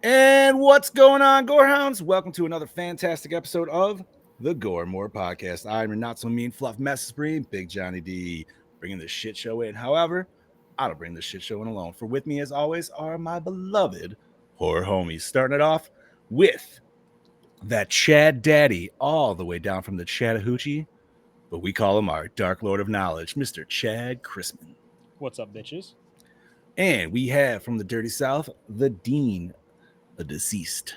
And what's going on, Gorehounds? Welcome to another fantastic episode of the Gore Podcast. I'm your not so mean fluff mess screen, Big Johnny D, bringing the shit show in. However, I don't bring the shit show in alone. For with me, as always, are my beloved horror homies. Starting it off with that Chad Daddy, all the way down from the Chattahoochee, but we call him our Dark Lord of Knowledge, Mr. Chad Chrisman. What's up, bitches? And we have from the Dirty South, the Dean, the deceased,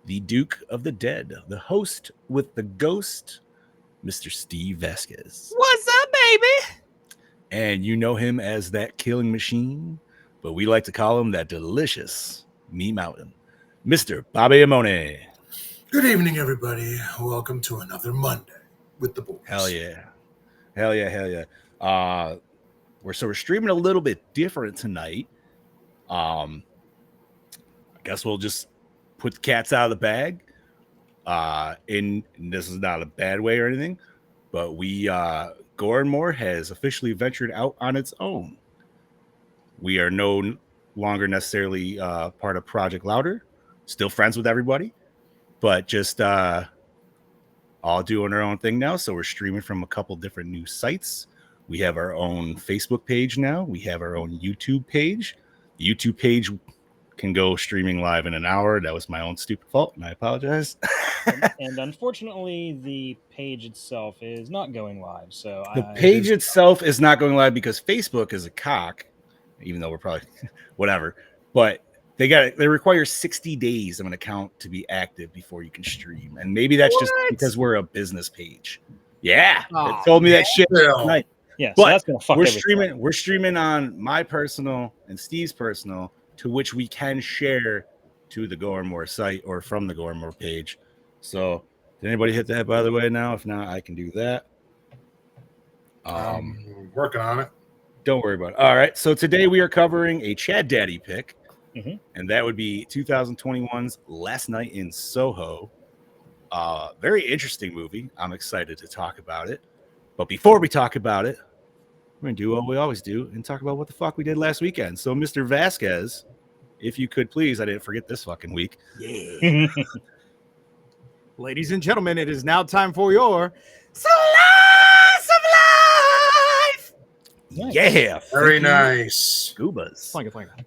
the Duke of the Dead, the host with the ghost, Mr. Steve Vasquez. What's up, baby? And you know him as that killing machine, but we like to call him that delicious meat mountain, Mr. Bobby Amone. Good evening, everybody. Welcome to another Monday with the boys. Hell yeah. Hell yeah, hell yeah. We're streaming a little bit different tonight. I guess we'll just put the cats out of the bag. And this is not a bad way or anything, but Gore and More has officially ventured out on its own. We are no longer necessarily part of Project Louder, still friends with everybody, but just all doing our own thing now. So we're streaming from a couple different new sites. We have our own Facebook page now. We have our own YouTube page. The YouTube page can go streaming live in an hour. That was my own stupid fault, and I apologize. and unfortunately, the page itself is not going live. So the page itself is not going live because Facebook is a cock, even though we're probably whatever. But they require 60 days of an account to be active before you can stream, and maybe that's just because we're a business page. Yeah, they told me that shit tonight. Yeah, but so that's gonna fuck we're streaming on my personal and Steve's personal, to which we can share to the Gore and More site or from the Gore and More page. So, did anybody hit that, by the way, now? If not, I can do that. Working on it. Don't worry about it. All right. So, today we are covering a Chad Daddy pick, and that would be 2021's Last Night in Soho. Very interesting movie. I'm excited to talk about it. But before we talk about it, we're going to do what we always do and talk about what the fuck we did last weekend. So, Mr. Vasquez, if you could please, I didn't forget this fucking week. Yeah. Ladies and gentlemen, it is now time for your Slice of Life. Nice. Yeah. Very nice. Scubas. Flank it.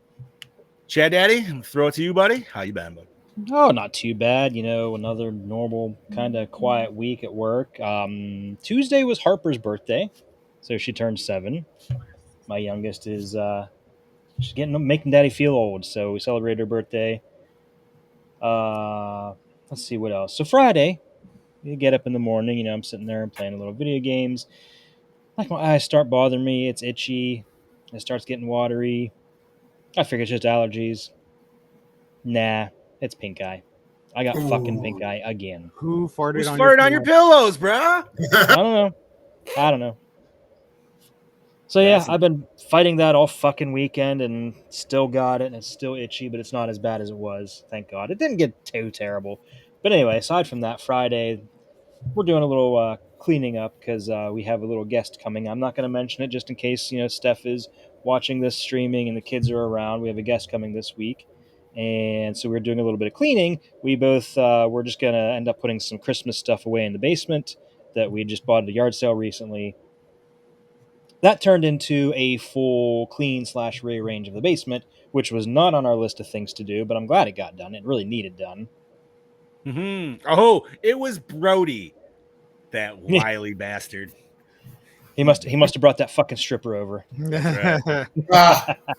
Chad Daddy, throw it to you, buddy. How you been, buddy? Oh, not too bad. You know, another normal kind of quiet week at work. Tuesday was Harper's birthday, so she turned 7. My youngest is she's making Daddy feel old, so we celebrated her birthday. Let's see what else. So Friday, you get up in the morning. You know, I'm sitting there and playing a little video games. Like my eyes start bothering me. It's itchy. It starts getting watery. I figure it's just allergies. Nah. It's pink eye. I got fucking pink eye again. Who farted Who's on farted your pillows, bro? I don't know. So yeah, I've been fighting that all fucking weekend and still got it, and it's still itchy, but it's not as bad as it was. Thank God. It didn't get too terrible. But anyway, aside from that, Friday, we're doing a little cleaning up because we have a little guest coming. I'm not going to mention it just in case, Steph is watching this streaming and the kids are around. We have a guest coming this week. And so we're doing a little bit of cleaning. We both we're just going to end up putting some Christmas stuff away in the basement that we just bought at a yard sale recently. That turned into a full clean / rearrange of the basement, which was not on our list of things to do, but I'm glad it got done. It really needed done. Oh, it was Brody, that wily bastard. He must have brought that fucking stripper over. Right.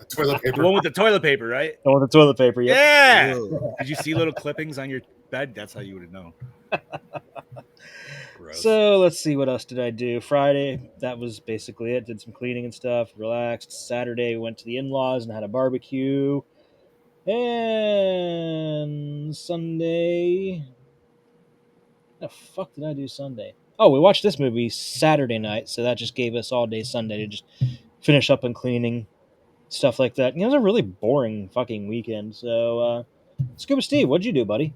Toilet paper. The one with the toilet paper, right? The one with the toilet paper, Yeah. Did you see little clippings on your bed? That's how you would have known. gross. So let's see, what else did I do? Friday, that was basically it. Did some cleaning and stuff, relaxed. Saturday, went to the in-laws and had a barbecue. And Sunday, the fuck did I do Sunday? Oh, we watched this movie Saturday night, so that just gave us all day Sunday to just finish up on cleaning, stuff like that. It was a really boring fucking weekend. So, Scuba Steve, what'd you do, buddy?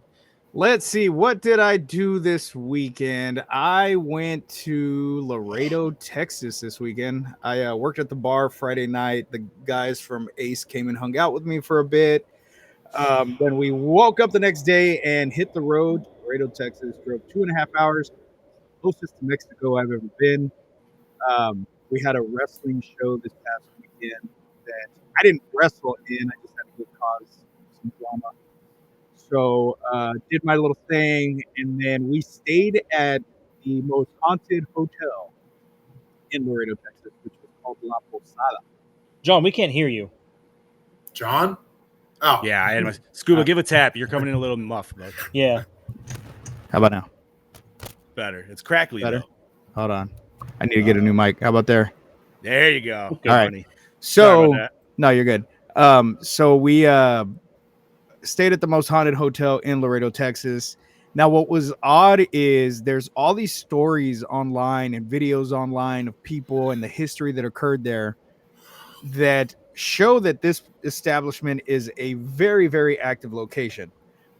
Let's see. What did I do this weekend? I went to Laredo, Texas this weekend. I worked at the bar Friday night. The guys from Ace came and hung out with me for a bit. Then we woke up the next day and hit the road to Laredo, Texas. Drove 2.5 hours, closest to Mexico I've ever been. We had a wrestling show this past weekend that I didn't wrestle in. I just had to go cause some drama. So did my little thing, and then we stayed at the most haunted hotel in Laredo, Texas, which was called La Posada. John, we can't hear you. John? Oh. Yeah, I had my Scuba. Give a tap. You're coming in a little muffled. Bud. Yeah. How about now? Better. It's crackly Better? though. Hold on. I need to get a new mic. How about there? There you go. Good, All right. Funny. So Sorry about that. no, you're good. So we stayed at the most haunted hotel in Laredo, Texas. Now, what was odd is there's all these stories online and videos online of people and the history that occurred there that show that this establishment is a very, very active location.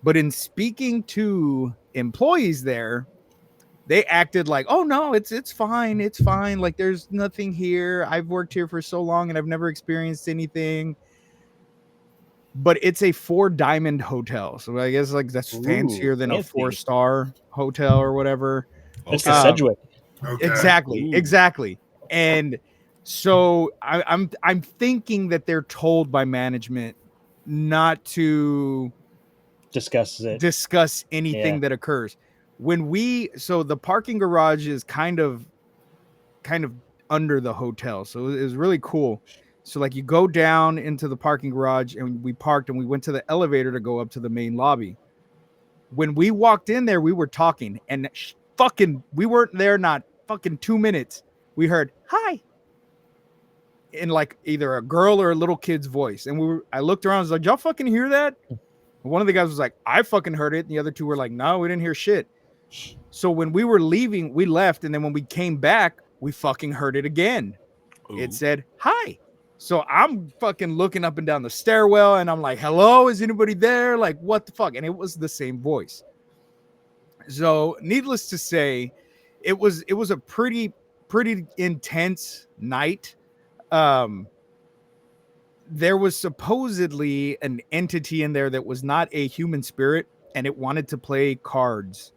But in speaking to employees there, they acted like, oh no, it's fine. It's fine. Like there's nothing here. I've worked here for so long and I've never experienced anything. But it's a 4-diamond hotel. So I guess like that's fancier than fancy. a 4-star hotel or whatever. It's the Okay. Sedgwick. Okay. Exactly. And so I'm thinking that they're told by management not to Discusses it. discuss anything Yeah. that occurs. So the parking garage is kind of under the hotel. So it was really cool. So like you go down into the parking garage and we parked and we went to the elevator to go up to the main lobby. When we walked in there, we were talking and we weren't there not fucking 2 minutes. We heard hi in like either a girl or a little kid's voice. And I looked around, I was like, y'all fucking hear that? One of the guys was like, I fucking heard it. And the other two were like, no, we didn't hear shit. So when we were leaving, we left. And then when we came back, we fucking heard it again. Ooh. It said, hi. So I'm fucking looking up and down the stairwell and I'm like, hello, is anybody there? Like, what the fuck? And it was the same voice. So needless to say, it was a pretty intense night. There was supposedly an entity in there that was not a human spirit and it wanted to play cards.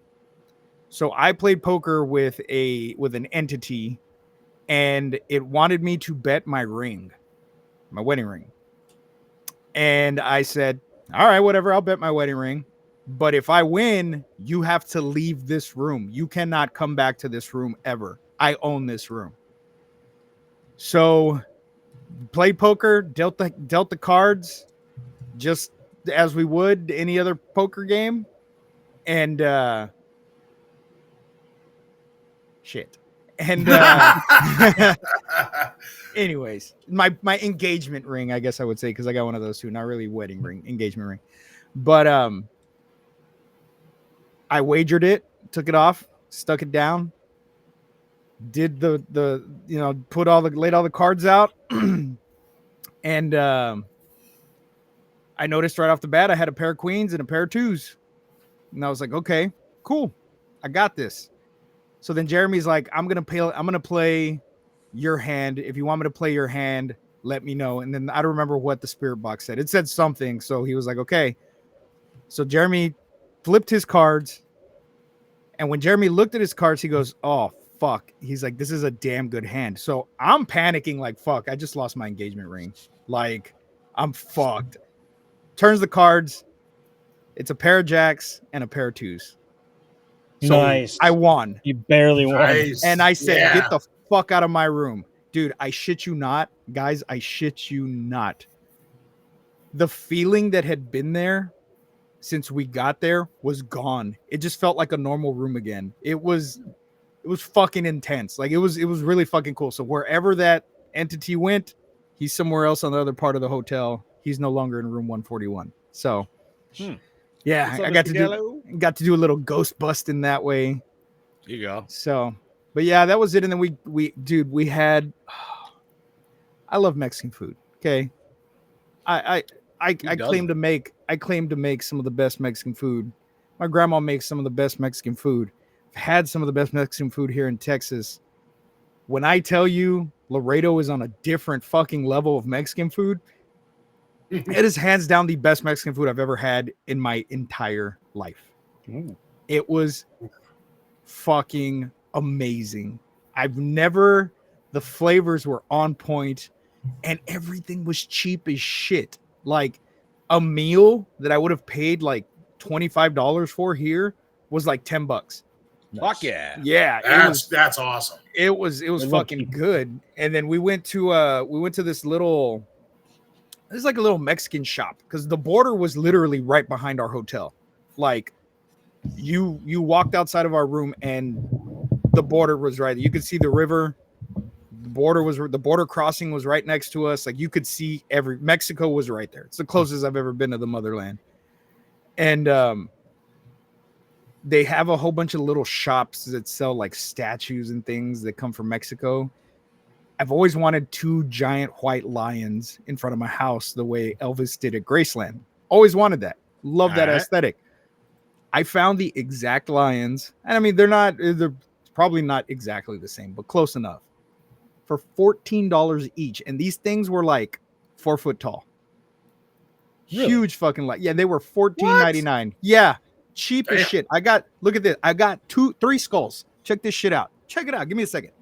So I played poker with an entity and it wanted me to bet my wedding ring. And I said, all right, whatever, I'll bet my wedding ring. But if I win, you have to leave this room. You cannot come back to this room ever. I own this room. So played poker, dealt the cards just as we would any other poker game. And shit. And anyways, my engagement ring, I guess I would say, because I got one of those too. Not really wedding ring, engagement ring. But I wagered it, took it off, stuck it down, did the laid all the cards out, and I noticed right off the bat I had a pair of queens and a pair of twos, and I was like, okay, cool, I got this. So then Jeremy's like, I'm gonna play your hand. If you want me to play your hand, let me know. And then I don't remember what the spirit box said. It said something. So he was like, okay. So Jeremy flipped his cards. And when Jeremy looked at his cards, he goes, oh, fuck. He's like, this is a damn good hand. So I'm panicking like, fuck, I just lost my engagement ring. Like, I'm fucked. Turns the cards. It's a pair of jacks and a pair of twos. So Nice. I won. You barely won. Nice. And I said, Yeah. get the fuck out of my room. Dude, I shit you not. Guys, I shit you not. The feeling that had been there since we got there was gone. It just felt like a normal room again. It was It was fucking intense. Like it was really fucking cool. So wherever that entity went, he's somewhere else on the other part of the hotel. He's no longer in room 141. So yeah, What's up, I got Mr. to Gallo? do a little ghost busting that way. There you go. So, but yeah, that was it. And then we had I love Mexican food. Okay. I claim to make some of the best Mexican food. My grandma makes some of the best Mexican food. I've had some of the best Mexican food here in Texas. When I tell you Laredo is on a different fucking level of Mexican food, it is hands down the best Mexican food I've ever had in my entire life. Ooh. It was fucking amazing. The flavors were on point and everything was cheap as shit. Like a meal that I would have paid like $25 for here was like $10. Fuck yeah. Yeah, That's awesome. it was fucking good. And then we went to this little, it's like a little Mexican shop because the border was literally right behind our hotel. Like you walked outside of our room and the border was right. You could see the river. The border crossing was right next to us. Like you could see Mexico was right there. It's the closest I've ever been to the motherland. And they have a whole bunch of little shops that sell like statues and things that come from Mexico. I've always wanted 2 giant white lions in front of my house the way Elvis did at Graceland. Always wanted that. Love that aesthetic. I found the exact lions. And I mean, they're probably not exactly the same, but close enough. For $14 each. And these things were like 4 foot tall. Really? Huge fucking yeah, they were $14.99. Yeah, cheap as shit. Look at this. I got 3 skulls. Check this shit out. Check it out. Give me a second.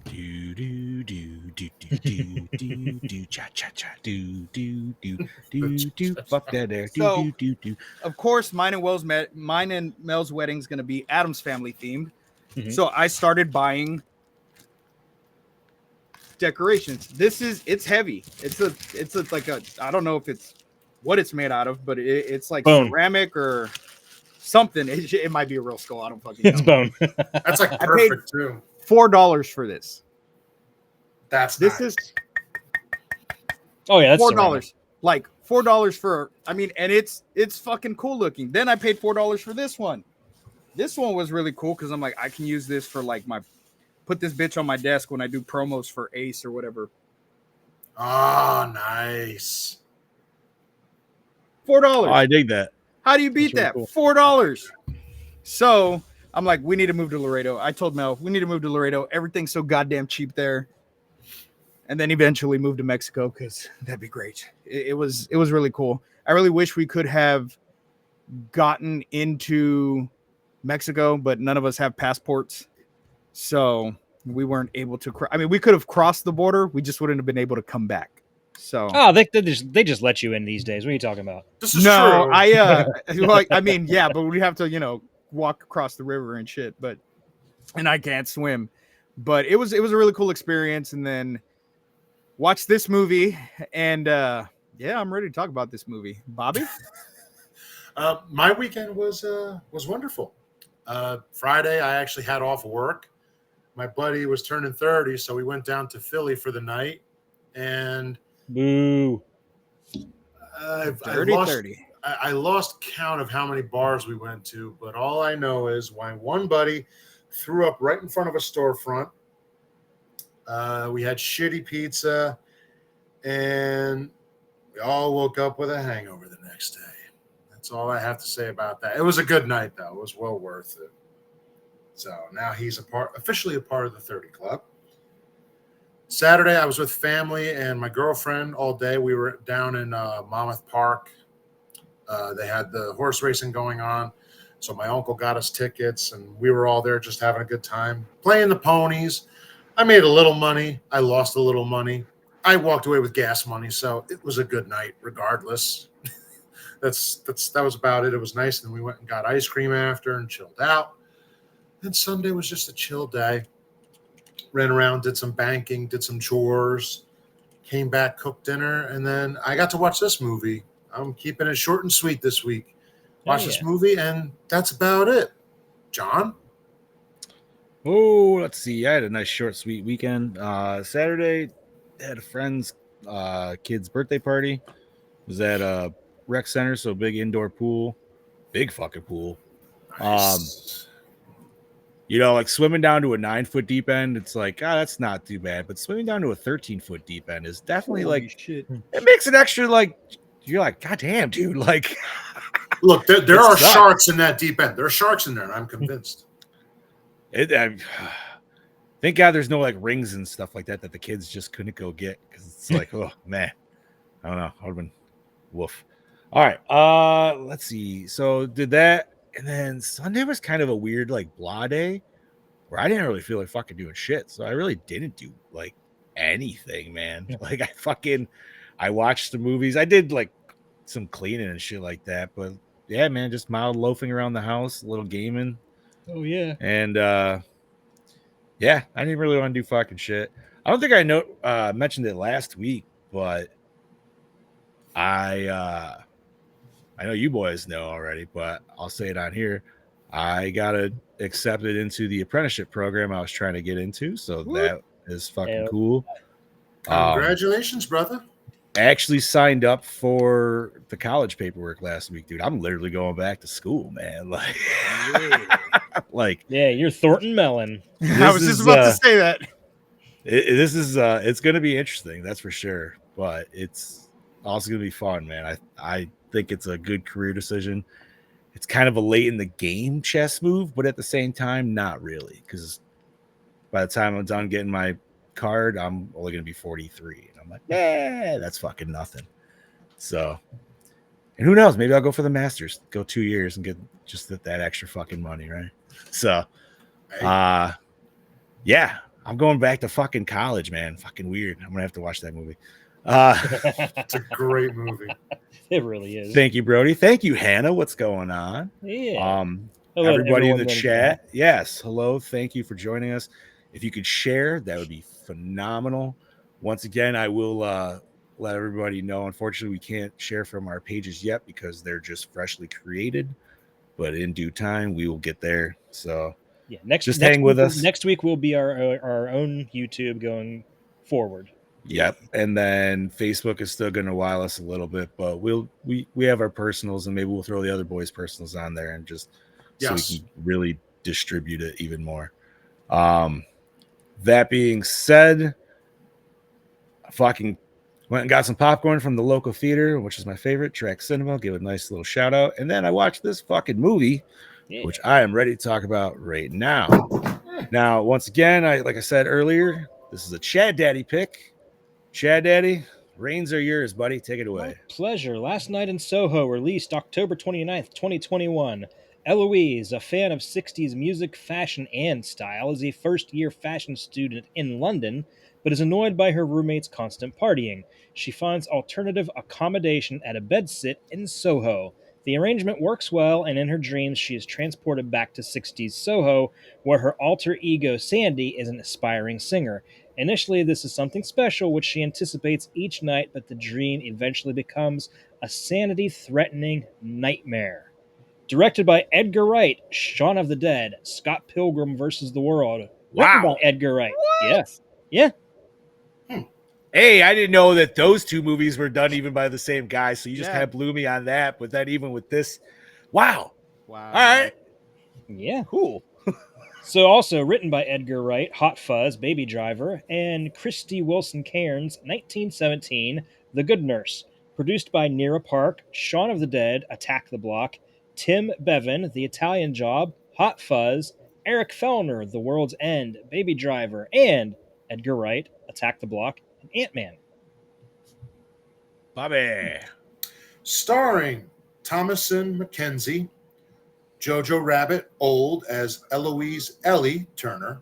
Do do do do do do do do cha cha cha do do do do do fuck that there do So, do do do. Of course, mine and Mel's wedding is going to be Adam's family themed. Mhm. So I started buying decorations. It's heavy. It's like a, I don't know if it's what it's made out of, but it's like Bone. ceramic or something. It might be a real skull. I don't fucking know. It's bone. That's like I paid perfect too. $4 for this. This This nice. is Oh yeah, that's $4. ceramic. Like $4 for, I mean, and it's fucking cool looking. Then I paid $4 for this one. This one was really cool because I'm like, I can use this for like put this bitch on my desk when I do promos for Ace or whatever. Oh, nice. $4. Oh, I dig that. How do you beat That's really that? cool. $4. So I'm like, we need to move to Laredo. I told Mel, we need to move to Laredo. Everything's so goddamn cheap there. And then eventually move to Mexico because that'd be great. It was really cool. I really wish we could have gotten into Mexico, but none of us have passports. So we weren't able to. I mean, we could have crossed the border. We just wouldn't have been able to come back. So Oh, they just let you in these days. What are you talking about? This is no, true. I mean, yeah, but we have to, walk across the river and shit. And I can't swim. But it was a really cool experience. And then watch this movie, and yeah, I'm ready to talk about this movie. Bobby? My weekend was wonderful. Friday, I actually had off work. My buddy was turning 30, so we went down to Philly for the night. And Boo. I lost count of how many bars we went to, but all I know is one buddy threw up right in front of a storefront. We had shitty pizza, and we all woke up with a hangover the next day. That's all I have to say about that. It was a good night, though. It was well worth it. So now he's officially a part of the 30 Club. Saturday, I was with family and my girlfriend all day. We were down in Monmouth Park. They had the horse racing going on. So my uncle got us tickets, and we were all there just having a good time, playing the ponies. I made a little money. I lost a little money. I walked away with gas money, so it was a good night regardless. That was about it. It was nice. And then we went and got ice cream after and chilled out. And Sunday was just a chill day. Ran around, did some banking, did some chores, came back, cooked dinner, and then I got to watch this movie. I'm keeping it short and sweet this week. Watch this movie, and that's about it. John? Oh, let's see. I had a nice short, sweet weekend. Saturday, had a friend's kid's birthday party. It was at a rec center, so big indoor pool, big fucking pool. Nice. Like swimming down to a 9-foot deep end, it's like, that's not too bad. But swimming down to a 13-foot deep end is definitely Holy like, shit. it makes it extra like, you're like, God damn, dude. Like, Look, there It are sucks. sharks in that deep end. There are sharks in there, and I'm convinced. Thank God there's no like rings and stuff like that the kids just couldn't go get because it's like, oh man, I don't know. I would have been woof. All right. Let's see. So did that, and then Sunday was kind of a weird like blah day where I didn't really feel like fucking doing shit. So I really didn't do like anything, man. Yeah. Like I watched the movies. I did like some cleaning and shit like that, but yeah, man, just mild loafing around the house, a little gaming, Oh yeah. and yeah, I didn't really want to do fucking shit. I don't think I mentioned it last week, but I know you boys know already, but I'll say it on here. I got accepted into the apprenticeship program I was trying to get into, so that is fucking Hell. cool. Congratulations, brother. Actually signed up for the college paperwork last week, dude. I'm literally going back to school, man. Like, like Yeah, you're Thornton Mellon. I was just about to say that. this is it's going to be interesting, that's for sure. But it's also going to be fun, man. I think it's a good career decision. It's kind of a late in the game chess move, but at the same time, not really, because by the time I'm done getting my card, I'm only going to be 43, and I'm like, that's fucking nothing. So, and who knows? Maybe I'll go for the Masters, go 2 years, and get just that extra fucking money, right? So, yeah, I'm going back to fucking college, man. Fucking weird. I'm gonna have to watch that movie. It's a great movie. It really is. Thank you, Brody. Thank you, Hannah. What's going on? Yeah. Hello to Everybody in everyone the that- chat. Yes. Hello. Thank you for joining us. If you could share, that would be phenomenal. Once again, I will let everybody know. Unfortunately, we can't share from our pages yet because they're just freshly created. But in due time, we will get there. So Yeah, just hang with us. Next week will be our own YouTube going forward. Yep. And then Facebook is still going to while us a little bit, but we have our personals, and maybe we'll throw the other boys' personals on there and just so we can really distribute it even more. That being said, I fucking went and got some popcorn from the local theater, which is my favorite, Track Cinema. Give a nice little shout out. And then I watched this fucking movie, which I am ready to talk about right now. Now, once again, like I said earlier, this is a Chad Daddy pick. Chad Daddy, reins are yours, buddy. Take it away. My pleasure. Last Night in Soho, released October 29th, 2021. Eloise, a fan of 60s music, fashion, and style, is a first-year fashion student in London, but is annoyed by her roommate's constant partying. She finds alternative accommodation at a bedsit in Soho. The arrangement works well, and in her dreams, she is transported back to 60s Soho, where her alter ego Sandy is an aspiring singer. Initially, this is something special, which she anticipates each night, but the dream eventually becomes a sanity-threatening nightmare. Directed by Edgar Wright, Shaun of the Dead, Scott Pilgrim vs. the World. Written by Edgar Wright. Yes. Yeah. Hey, I didn't know that those two movies were done even by the same guy, so you just Yeah. kind of blew me on that. But then even with this, wow. Wow. All right. Yeah. Cool. So also written by Edgar Wright, Hot Fuzz, Baby Driver, and Christy Wilson Cairns, 1917, The Good Nurse. Produced by Nira Park, Shaun of the Dead, Attack the Block, Tim Bevan, The Italian Job, Hot Fuzz, Eric Fellner, The World's End, Baby Driver, and Edgar Wright, Attack the Block, and Ant-Man. Bobby. Starring Thomasin McKenzie, Jojo Rabbit Old as Eloise Ellie Turner,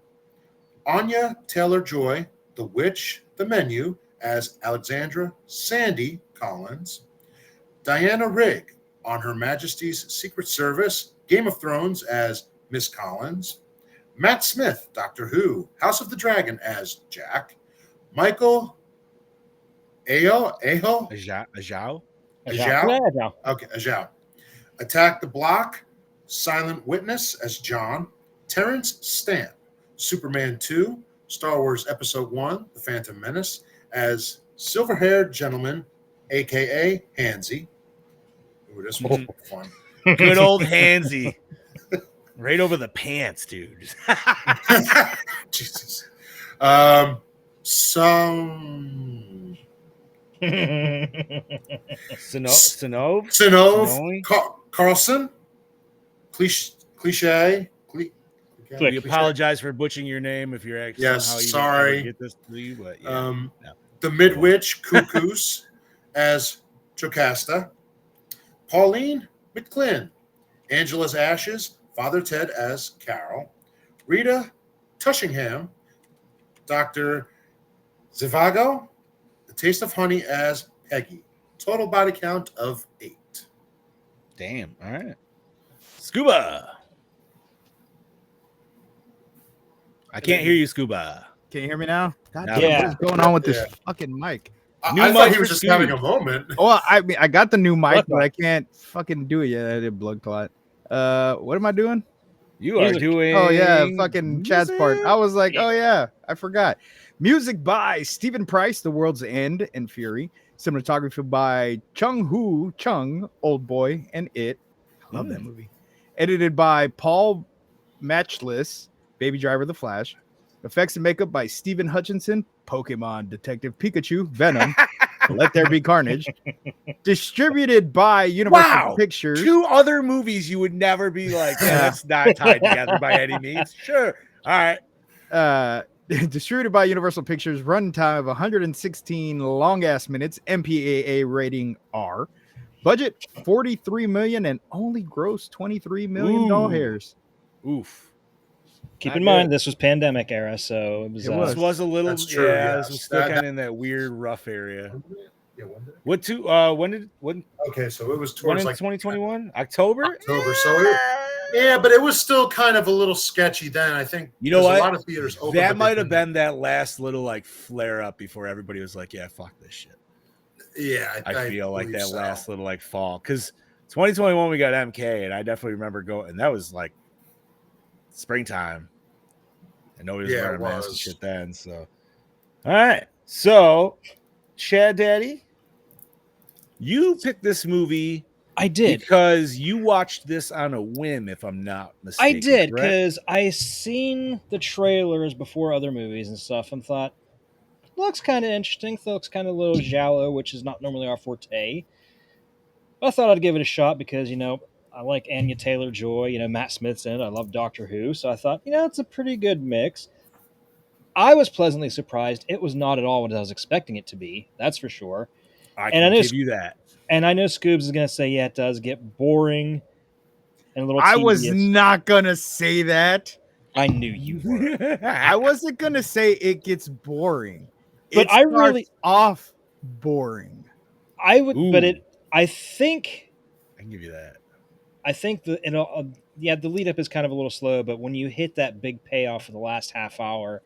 Anya Taylor-Joy, The Witch, The Menu as Alexandra Sandy Collins, Diana Rigg on Her Majesty's Secret Service, Game of Thrones as Miss Collins, Matt Smith, Doctor Who, House of the Dragon as Jack, Michael Ajao? Ajao? Ajao? Okay, Ajao. Attack the Block, Silent Witness as John, Terrence Stamp, Superman 2, Star Wars Episode 1, The Phantom Menace, as silver-haired gentleman, a.k.a. Hansy. Ooh, this was fun. Good old Hansy. Right over the pants, dude. Jesus. Some... Sinov Carlson. Cliche. We apologize for butchering your name if you're actually somehow sorry. Get this to you, but yeah. The Midwitch Cuckoos as Jocasta. Pauline McClin, Angela's Ashes, Father Ted as Carol. Rita Tushingham, Dr. Zivago, The Taste of Honey as Peggy. Total body count of 8. Damn. All right. Scuba. I can't hear you, Scuba. Can you hear me now? God Now, damn, what is going on with this fucking mic? I thought he was just having a moment. Well, I mean, I got the new mic, but I can't fucking do it yet. I did blood clot. What am I doing? You are doing. Oh yeah, fucking Chad's part. I was like, oh yeah, I forgot. Music by Stephen Price, The World's End and Fury. Cinematography by Chung Chung, Old Boy and It. I love that movie. Edited by Paul Matchless, Baby Driver, The Flash. Effects and makeup by Stephen Hutchinson, Pokemon, Detective Pikachu, Venom, Let There Be Carnage. Distributed by Universal Pictures. 2 other movies you would never be like, that's not tied together by any means. Sure. All right. Distributed by Universal Pictures, runtime of 116 long-ass minutes, MPAA rating R. Budget $43 million and only grossed $23 million. Oof. Keep in mind, this was pandemic era, so it was. This was a little. That's true, this was still kind of in that weird, rough area. Yeah, when did when? Okay, so it was towards like 2021, October. So but it was still kind of a little sketchy then. I think you know what? A lot of theaters opened. That might have been that last little like flare up before everybody was like, "Yeah, fuck this shit." Yeah, I feel like that last little like fall because 2021 we got MK, and I definitely remember going, and that was like springtime, and nobody was wearing masks and shit then. So, all right, so Chad Daddy, you picked this movie. I did because you watched this on a whim, if I'm not mistaken. I did because I seen the trailers before other movies and stuff, and thought looks kind of interesting. Looks kind of a little giallo, which is not normally our forte. I thought I'd give it a shot because I like Anya Taylor-Joy. Matt Smith's in it. I love Doctor Who. So I thought, it's a pretty good mix. I was pleasantly surprised. It was not at all what I was expecting it to be. That's for sure. I can give you that. And I know Scoobs is going to say, yeah, it does get boring and a little I tedious. was not going to say that. I knew you were. I wasn't going to say it gets boring. But it starts off boring. I would, but I think... I can give you that. I think the lead up is kind of a little slow, but when you hit that big payoff for the last half hour,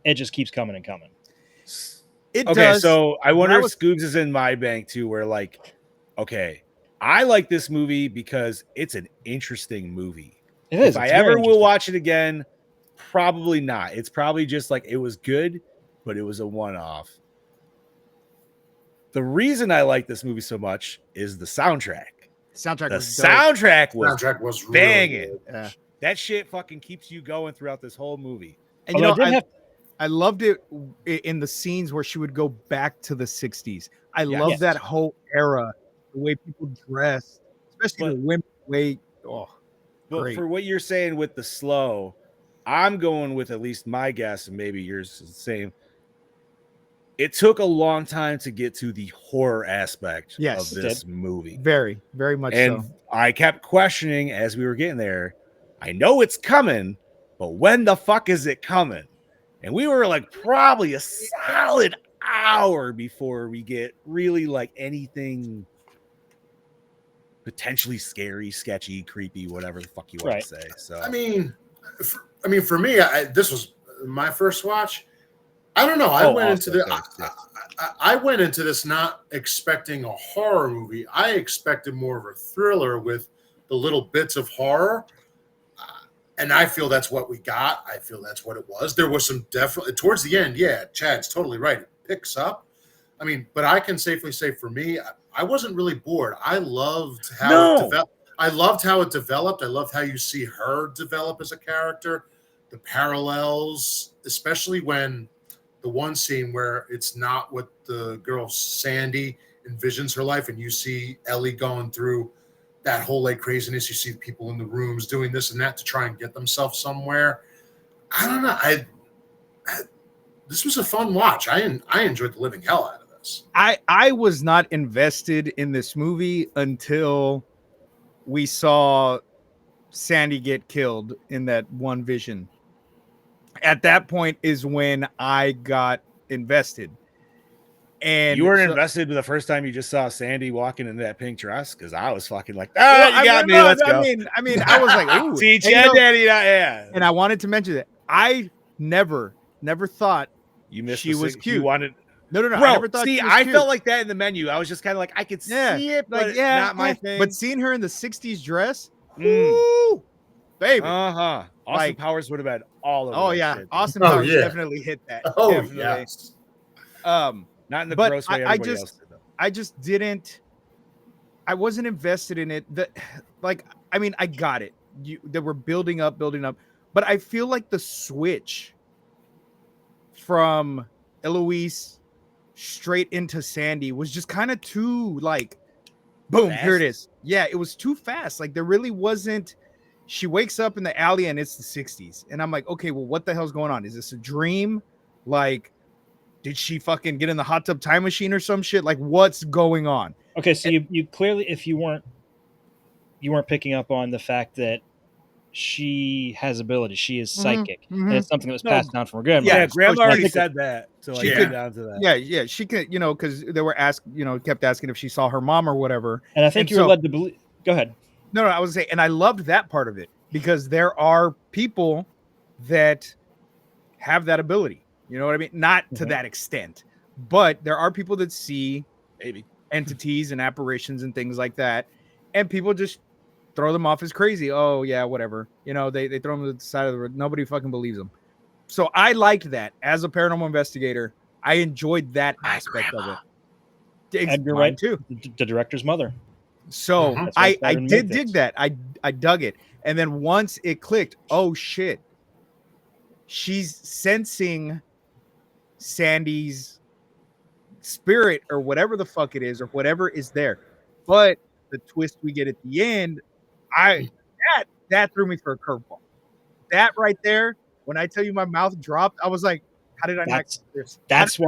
it just keeps coming and coming. It does. So I wonder if Scoobs is in my bank too, where like, okay, I like this movie because it's an interesting movie. It is. If I ever will watch it again, probably not. It's probably just like it was good, but it was a one-off. The reason I like this movie so much is the soundtrack. Soundtrack was banging. Really yeah. That shit fucking keeps you going throughout this whole movie. And I loved it in the scenes where she would go back to the 60s. I love that whole era, the way people dress, especially the women. But for what you're saying with the slow, I'm going with at least my guess, and maybe yours is the same. It took a long time to get to the horror aspect of this movie. Very, very much and so. I kept questioning as we were getting there. I know it's coming, but when the fuck is it coming? And we were like probably a solid hour before we get really like anything potentially scary, sketchy, creepy, whatever the fuck you want to say. So I mean, for me, this was my first watch. I don't know. I went into this not expecting a horror movie. I expected more of a thriller with the little bits of horror. And I feel that's what we got. I feel that's what it was. There was some definitely towards the end. Yeah, Chad's totally right. It picks up. I mean, but I can safely say for me, I wasn't really bored. I loved how it developed. I loved how it developed. I loved how you see her develop as a character, the parallels, especially when the one scene where it's not what the girl Sandy envisions her life, and you see Ellie going through that whole like craziness. You see people in the rooms doing this and that to try and get themselves somewhere. I don't know. This was a fun watch. I enjoyed the living hell out of this. I was not invested in this movie until we saw Sandy get killed in that one vision. At that point is when I got invested. And you weren't invested the first time you just saw Sandy walking in that pink dress, because I was fucking like, you got me. Let's go. I mean, I was like, ooh, see, Chad, Daddy, yeah. And I wanted to mention that I never thought you missed. She was cute. You wanted. No. Bro, I never thought. See, she was I cute. felt like that in the menu. I was just kind of like, I could see it, but not my thing. But seeing her in the '60s dress, ooh, baby. Austin Like, Powers would have been all over. Oh that yeah, shit. Austin Powers definitely hit that. Oh definitely. yes. Not in the but gross way everybody else did, though. I just didn't. I wasn't invested in it. I mean, I got it. They were building up, but I feel like the switch from Eloise straight into Sandy was just kind of too like, boom, fast? Here it is. Yeah, it was too fast. Like there really wasn't. She wakes up in the alley and it's the '60s, and I'm like, okay, well, what the hell's going on? Is this a dream? Like, did she fucking get in the hot tub time machine or some shit? Like, what's going on? Okay, so you clearly, if you weren't picking up on the fact that she has ability, she is psychic, and it's something that was passed down from her grandmother. Yeah, grandma already said that. So She could down to that. Yeah, she could, because they were kept asking if she saw her mom or whatever. And I think you were led to believe. Go ahead. No, I was saying, and I loved that part of it because there are people that have that ability. You know what I mean? Not to that extent, but there are people that see maybe entities and apparitions and things like that, and people just throw them off as crazy. Oh yeah, whatever. They throw them to the side of the road. Nobody fucking believes them. So I liked that as a paranormal investigator. I enjoyed that aspect of it. And you're right too. The director's mother. So I did dig that. I dug it. And then once it clicked, oh shit, she's sensing Sandy's spirit or whatever the fuck it is, or whatever is there. But the twist we get at the end, that threw me for a curveball. That right there, when I tell you my mouth dropped, I was like, how did I not get this? That is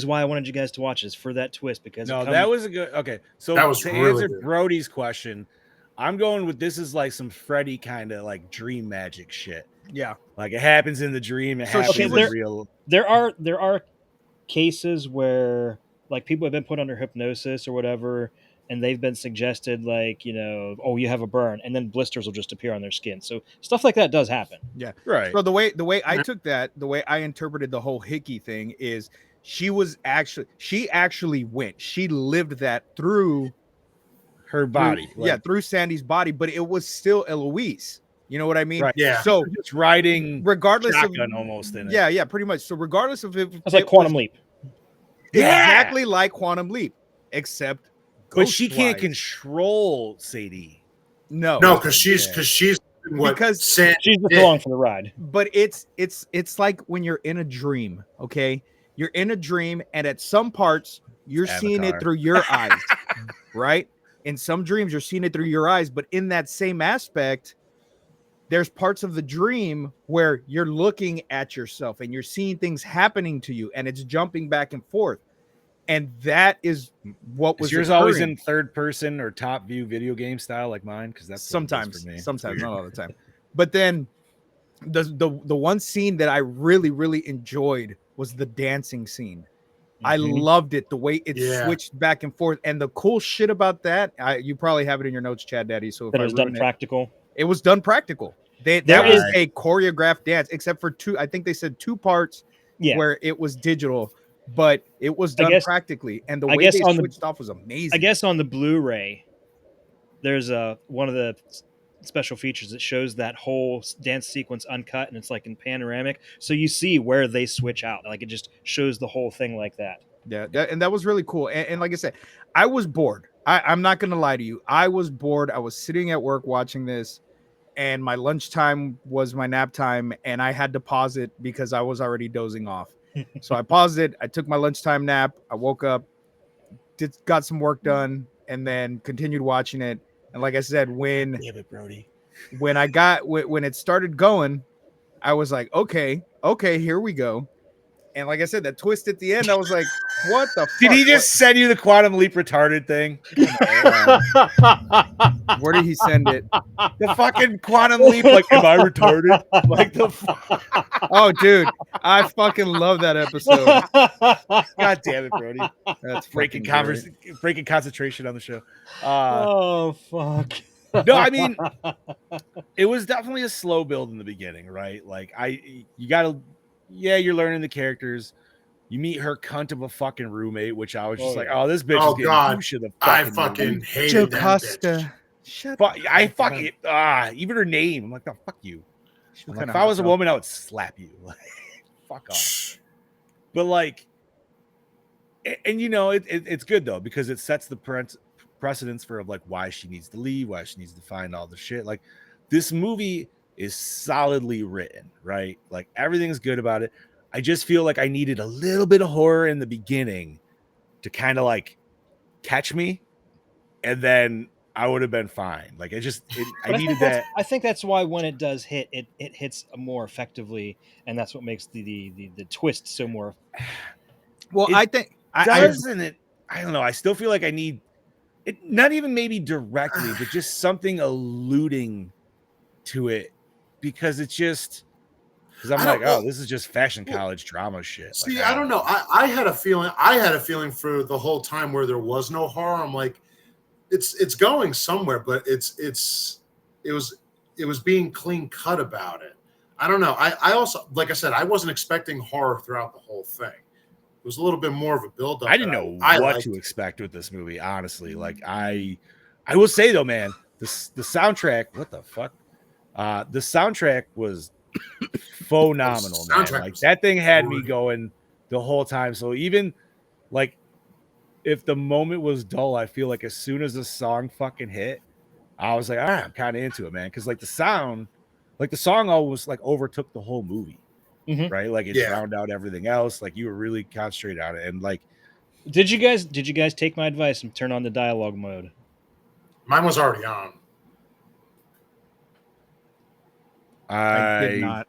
why I wanted you guys to watch this, for that twist, because that was a good. Okay, so that was to really answer good. Brody's question, I'm going with this is like some Freddy kind of like dream magic shit. Yeah, like it happens in the dream. It happens in real. There are cases where like people have been put under hypnosis or whatever, and they've been suggested like, oh, you have a burn, and then blisters will just appear on their skin. So stuff like that does happen. Yeah, right. So the way I took that, the way I interpreted the whole Hickey thing is she actually went. She lived that through her body. Through Sandy's body, but it was still Eloise. You know what I mean? Right. Yeah. So just riding regardless shotgun of almost in it. Yeah, pretty much. So regardless of if it's like Quantum Leap. Exactly like Quantum Leap, except but she can't control Sadie. No, because she's she's just along for the ride. But it's like when you're in a dream, okay? You're in a dream, and at some parts you're seeing it through your eyes, right? In some dreams you're seeing it through your eyes, but in that same aspect, there's parts of the dream where you're looking at yourself and you're seeing things happening to you, and it's jumping back and forth. And that is what was yours always in third person or top view video game style like mine? Because that's sometimes, not all the time. But then the one scene that I really, really enjoyed was the dancing scene. I loved it, the way it switched back and forth. And the cool shit about that, you probably have it in your notes, Chad Daddy. So if it was done practical. It was done practical. That was a choreographed dance, except for two. I think they said 2 parts where it was digital, but it was done practically. And the way they switched off was amazing. I guess on the Blu-ray, there's one of the special features, it shows that whole dance sequence uncut, and it's like in panoramic, so you see where they switch out. Like it just shows the whole thing like that. Yeah, that was really cool. And like I said, I was bored. I'm not gonna lie to you. I was bored. I was sitting at work watching this, and my lunchtime was my nap time, and I had to pause it because I was already dozing off. So I paused it. I took my lunchtime nap. I woke up, got some work done, and then continued watching it. And like I said, when Damn it, Brody. when it started going, I was like, okay, here we go. And like I said, that twist at the end, I was like, what the fuck? Did he just send you the quantum leap retarded thing? Where did he send it? The fucking quantum leap. Like, am I retarded? Like the fuck. Oh, dude, I fucking love that episode. God damn it, Brody. That's Breaking breaking concentration on the show. Oh fuck. No, I mean, it was definitely a slow build in the beginning, right? Like you're learning the characters. You meet her cunt of a fucking roommate, which I was just this bitch is getting douche of the fucking I fucking movie. hated Joe that Costa. bitch. Shut I fucking even her name. I'm like, no, fuck you. Like, if I was a woman, I would slap you. Like, fuck off. But like, and you know, it's good though, because it sets the precedence for like why she needs to leave, why she needs to find all the shit. Like, this movie is solidly written, right? Like, everything's good about it. I just feel like I needed a little bit of horror in the beginning to kind of like catch me, and then I would have been fine. Like, I needed that. I think that's why when it does hit, it hits more effectively, and that's what makes the twist so more. Well, I think I don't know. I still feel like I need it, not even maybe directly, but just something alluding to it, because it's just. Because I'm like, oh, this is just fashion college drama shit. See, like, I don't know. I had a feeling for the whole time where there was no horror. I'm like, it's going somewhere, but it was being clean cut about it. I don't know. I also, like I said, I wasn't expecting horror throughout the whole thing. It was a little bit more of a build up. I didn't know what to expect with this movie, honestly. Like, I will say though, man, the soundtrack, what the fuck? The soundtrack was phenomenal, man. Like, that thing had me going the whole time. So even like if the moment was dull, I feel like as soon as the song fucking hit, I was like, all right, I'm kind of into it, man. Because like the song always like overtook the whole movie, right? Like, it drowned out everything else. Like, you were really concentrated on it. And like, did you guys take my advice and turn on the dialogue mode? Mine was already on. I did not.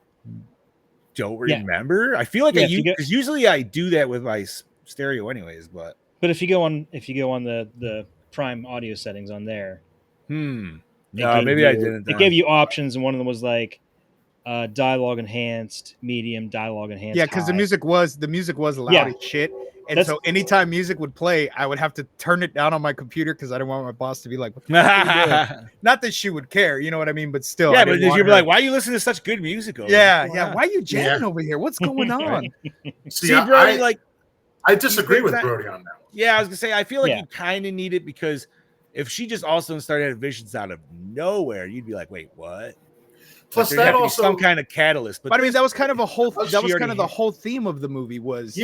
Don't remember. I feel like because usually I do that with my stereo anyways, but if you go on the Prime audio settings on there, no, maybe I didn't. It gave you options, and one of them was like dialogue enhanced, medium, dialogue enhanced. Yeah, because the music was loud as shit. And so anytime music would play, I would have to turn it down on my computer because I didn't want my boss to be like, what the fuck are you doing? Not that she would care, you know what I mean? But still. Yeah, but you'd be like, why are you listening to such good music over here? Yeah. Why are you jamming over here? What's going on? See, Brody, I disagree with Brody on that. Yeah, I was going to say, I feel like you kind of need it, because if she just also started having visions out of nowhere, you'd be like, wait, what? Plus, that also some kind of catalyst. But I mean, that was kind of the whole theme of the movie was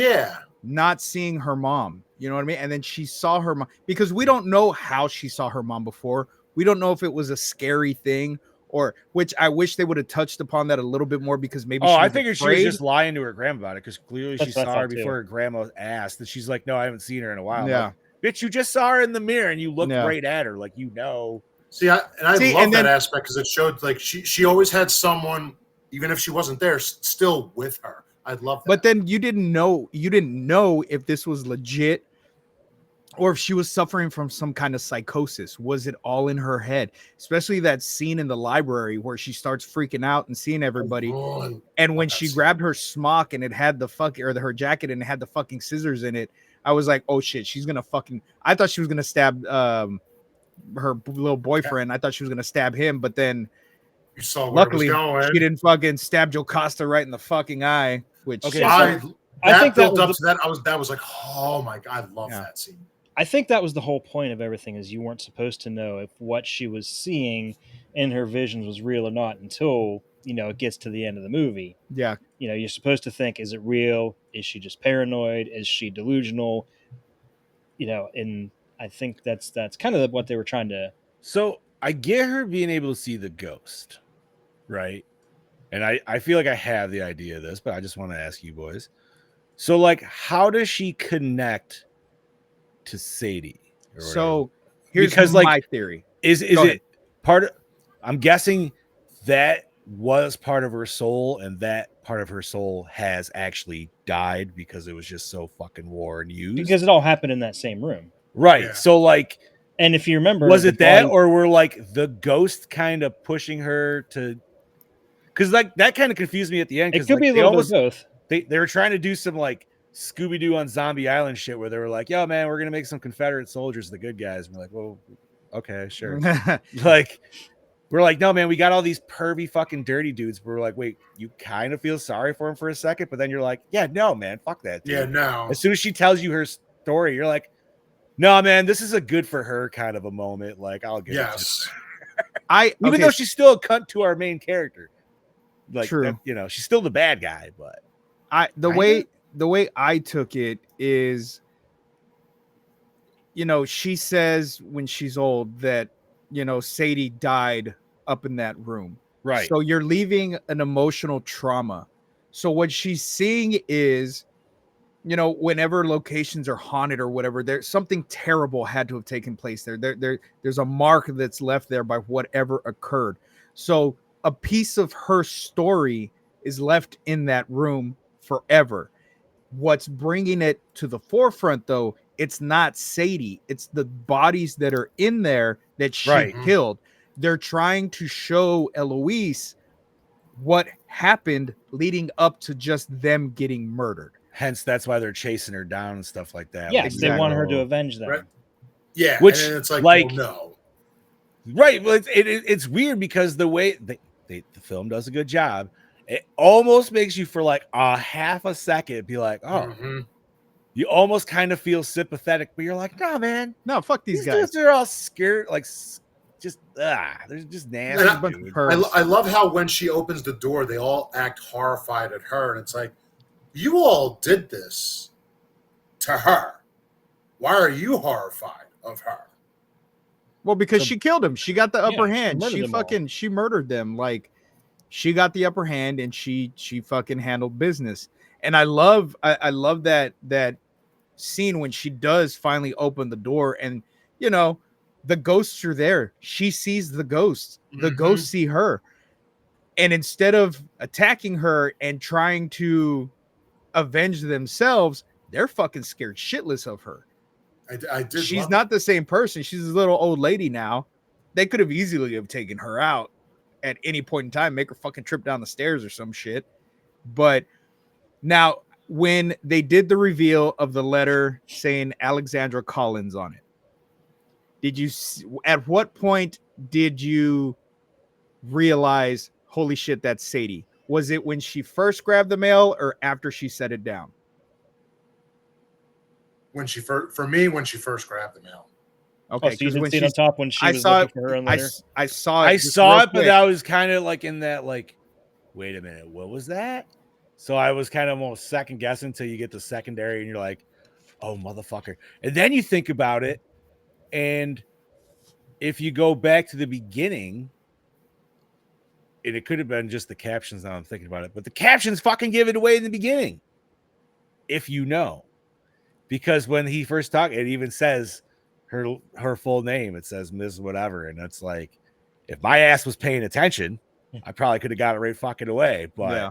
not seeing her mom. You know what I mean? And then she saw her mom, because we don't know how she saw her mom before. We don't know if it was a scary thing, or which I wish they would have touched upon that a little bit more, because maybe I figured she was just lying to her grandma about it, because clearly she saw her before her grandma asked, and she's like, no, I haven't seen her in a while. Yeah. Like, bitch, you just saw her in the mirror and you looked right at her, like, you know. See, I love that aspect, because it showed like she always had someone, even if she wasn't there, still with her. I'd love that. But then you didn't know if this was legit, or if she was suffering from some kind of psychosis. Was it all in her head? Especially that scene in the library where she starts freaking out and seeing everybody. And when she grabbed her smock and it had her jacket and it had the fucking scissors in it, I was like, oh shit, she's gonna fucking. I thought she was gonna stab her little boyfriend. I thought she was gonna stab him, but then you saw luckily she didn't fucking stab Joe Costa right in the fucking eye. Which I think built up to that. That was like, oh my god, I love that scene. I think that was the whole point of everything, is you weren't supposed to know if what she was seeing in her visions was real or not until, it gets to the end of the movie. Yeah. You're supposed to think, is it real? Is she just paranoid? Is she delusional? And I think that's kind of what they were trying to. So I get her being able to see the ghost, right? And I feel like I have the idea of this, but I just want to ask you boys. So, like, how does she connect to Sadie? So here's Because, my like, theory. Is Go ahead. it part of? I'm guessing that was part of her soul, and that part of her soul has actually died because it was just so fucking worn and used. Because it all happened in that same room, right? Yeah. So, like, and if you remember, was the it that, body- or were like the ghost kind of pushing her to? Because like that kind of confused me at the end. it Because could like, be a they little bit almost of both. they were trying to do some like Scooby-Doo on Zombie Island shit where they were like, yo man, we're gonna make some Confederate soldiers the good guys. And we're like, well, okay, sure. Like, we're like, no man, we got all these pervy fucking dirty dudes. We're like, wait, you kind of feel sorry for him for a second, but then you're like, yeah, no man, fuck that dude. Yeah, no. As soon as she tells you her story, you're like, no man, this is a good for her kind of a moment. Like, I'll give Yes. it to even though she's still a cunt to our main character. Like, True. that, she's still the bad guy, but the way I took it is, she says when she's old that, Sadie died up in that room. right. So you're leaving an emotional trauma. So what she's seeing is, whenever locations are haunted or whatever, there's something terrible had to have taken place there. There's a mark that's left there by whatever occurred. So a piece of her story is left in that room forever. What's bringing it to the forefront, though, it's not Sadie. It's the bodies that are in there that she Right. killed. They're trying to show Eloise what happened leading up to just them getting murdered. Hence, that's why they're chasing her down and stuff like that. Yes, Exactly. they want her to avenge them. Right. Yeah, Which, and it's like, like- well, no. Right. Well, it's weird because the way the film does a good job, it almost makes you for like a half a second be like, oh, Mhm. you almost kind of feel sympathetic, but you're like, no, man, No, fuck these guys. dudes are all scared, like just they're just nasty. And bunch of dude. pervs. I love how when she opens the door, they all act horrified at her, and it's like, you all did this to her. Why are you horrified of her? Well, because she killed him. She got the upper she hand. murdered She them all. fucking she murdered them. Like, she got the upper hand and she fucking handled business. And I love that scene when she does finally open the door and the ghosts are there. She sees the ghosts. The Mhm. ghosts see her. And instead of attacking her and trying to avenge themselves, they're fucking scared shitless of her. I did. She's love not the same person. She's a little old lady now. They could have easily have taken her out at any point in time, make her fucking trip down the stairs or some shit. But now, when they did the reveal of the letter saying Alexandra Collins on it, at what point did you realize, holy shit, that's Sadie? Was it when she first grabbed the mail or after she set it down? when she first, for me, when she first grabbed the mail. Okay, Oh, so you because didn't when see it on top when she I was saw looking it, for her in later? I saw it. I just saw real it, but quick. that was kind of like in that, like, wait a minute, what was that? So I was kind of almost second guessing until you get the secondary and you're like, oh, motherfucker. And then you think about it. And if you go back to the beginning, and it could have been just the captions now I'm thinking about it, but the captions fucking give it away in the beginning. If you know. Because when he first talked, it even says her full name. It says Ms. Whatever. And it's like, if my ass was paying attention, I probably could have got it right fucking away. But Yeah.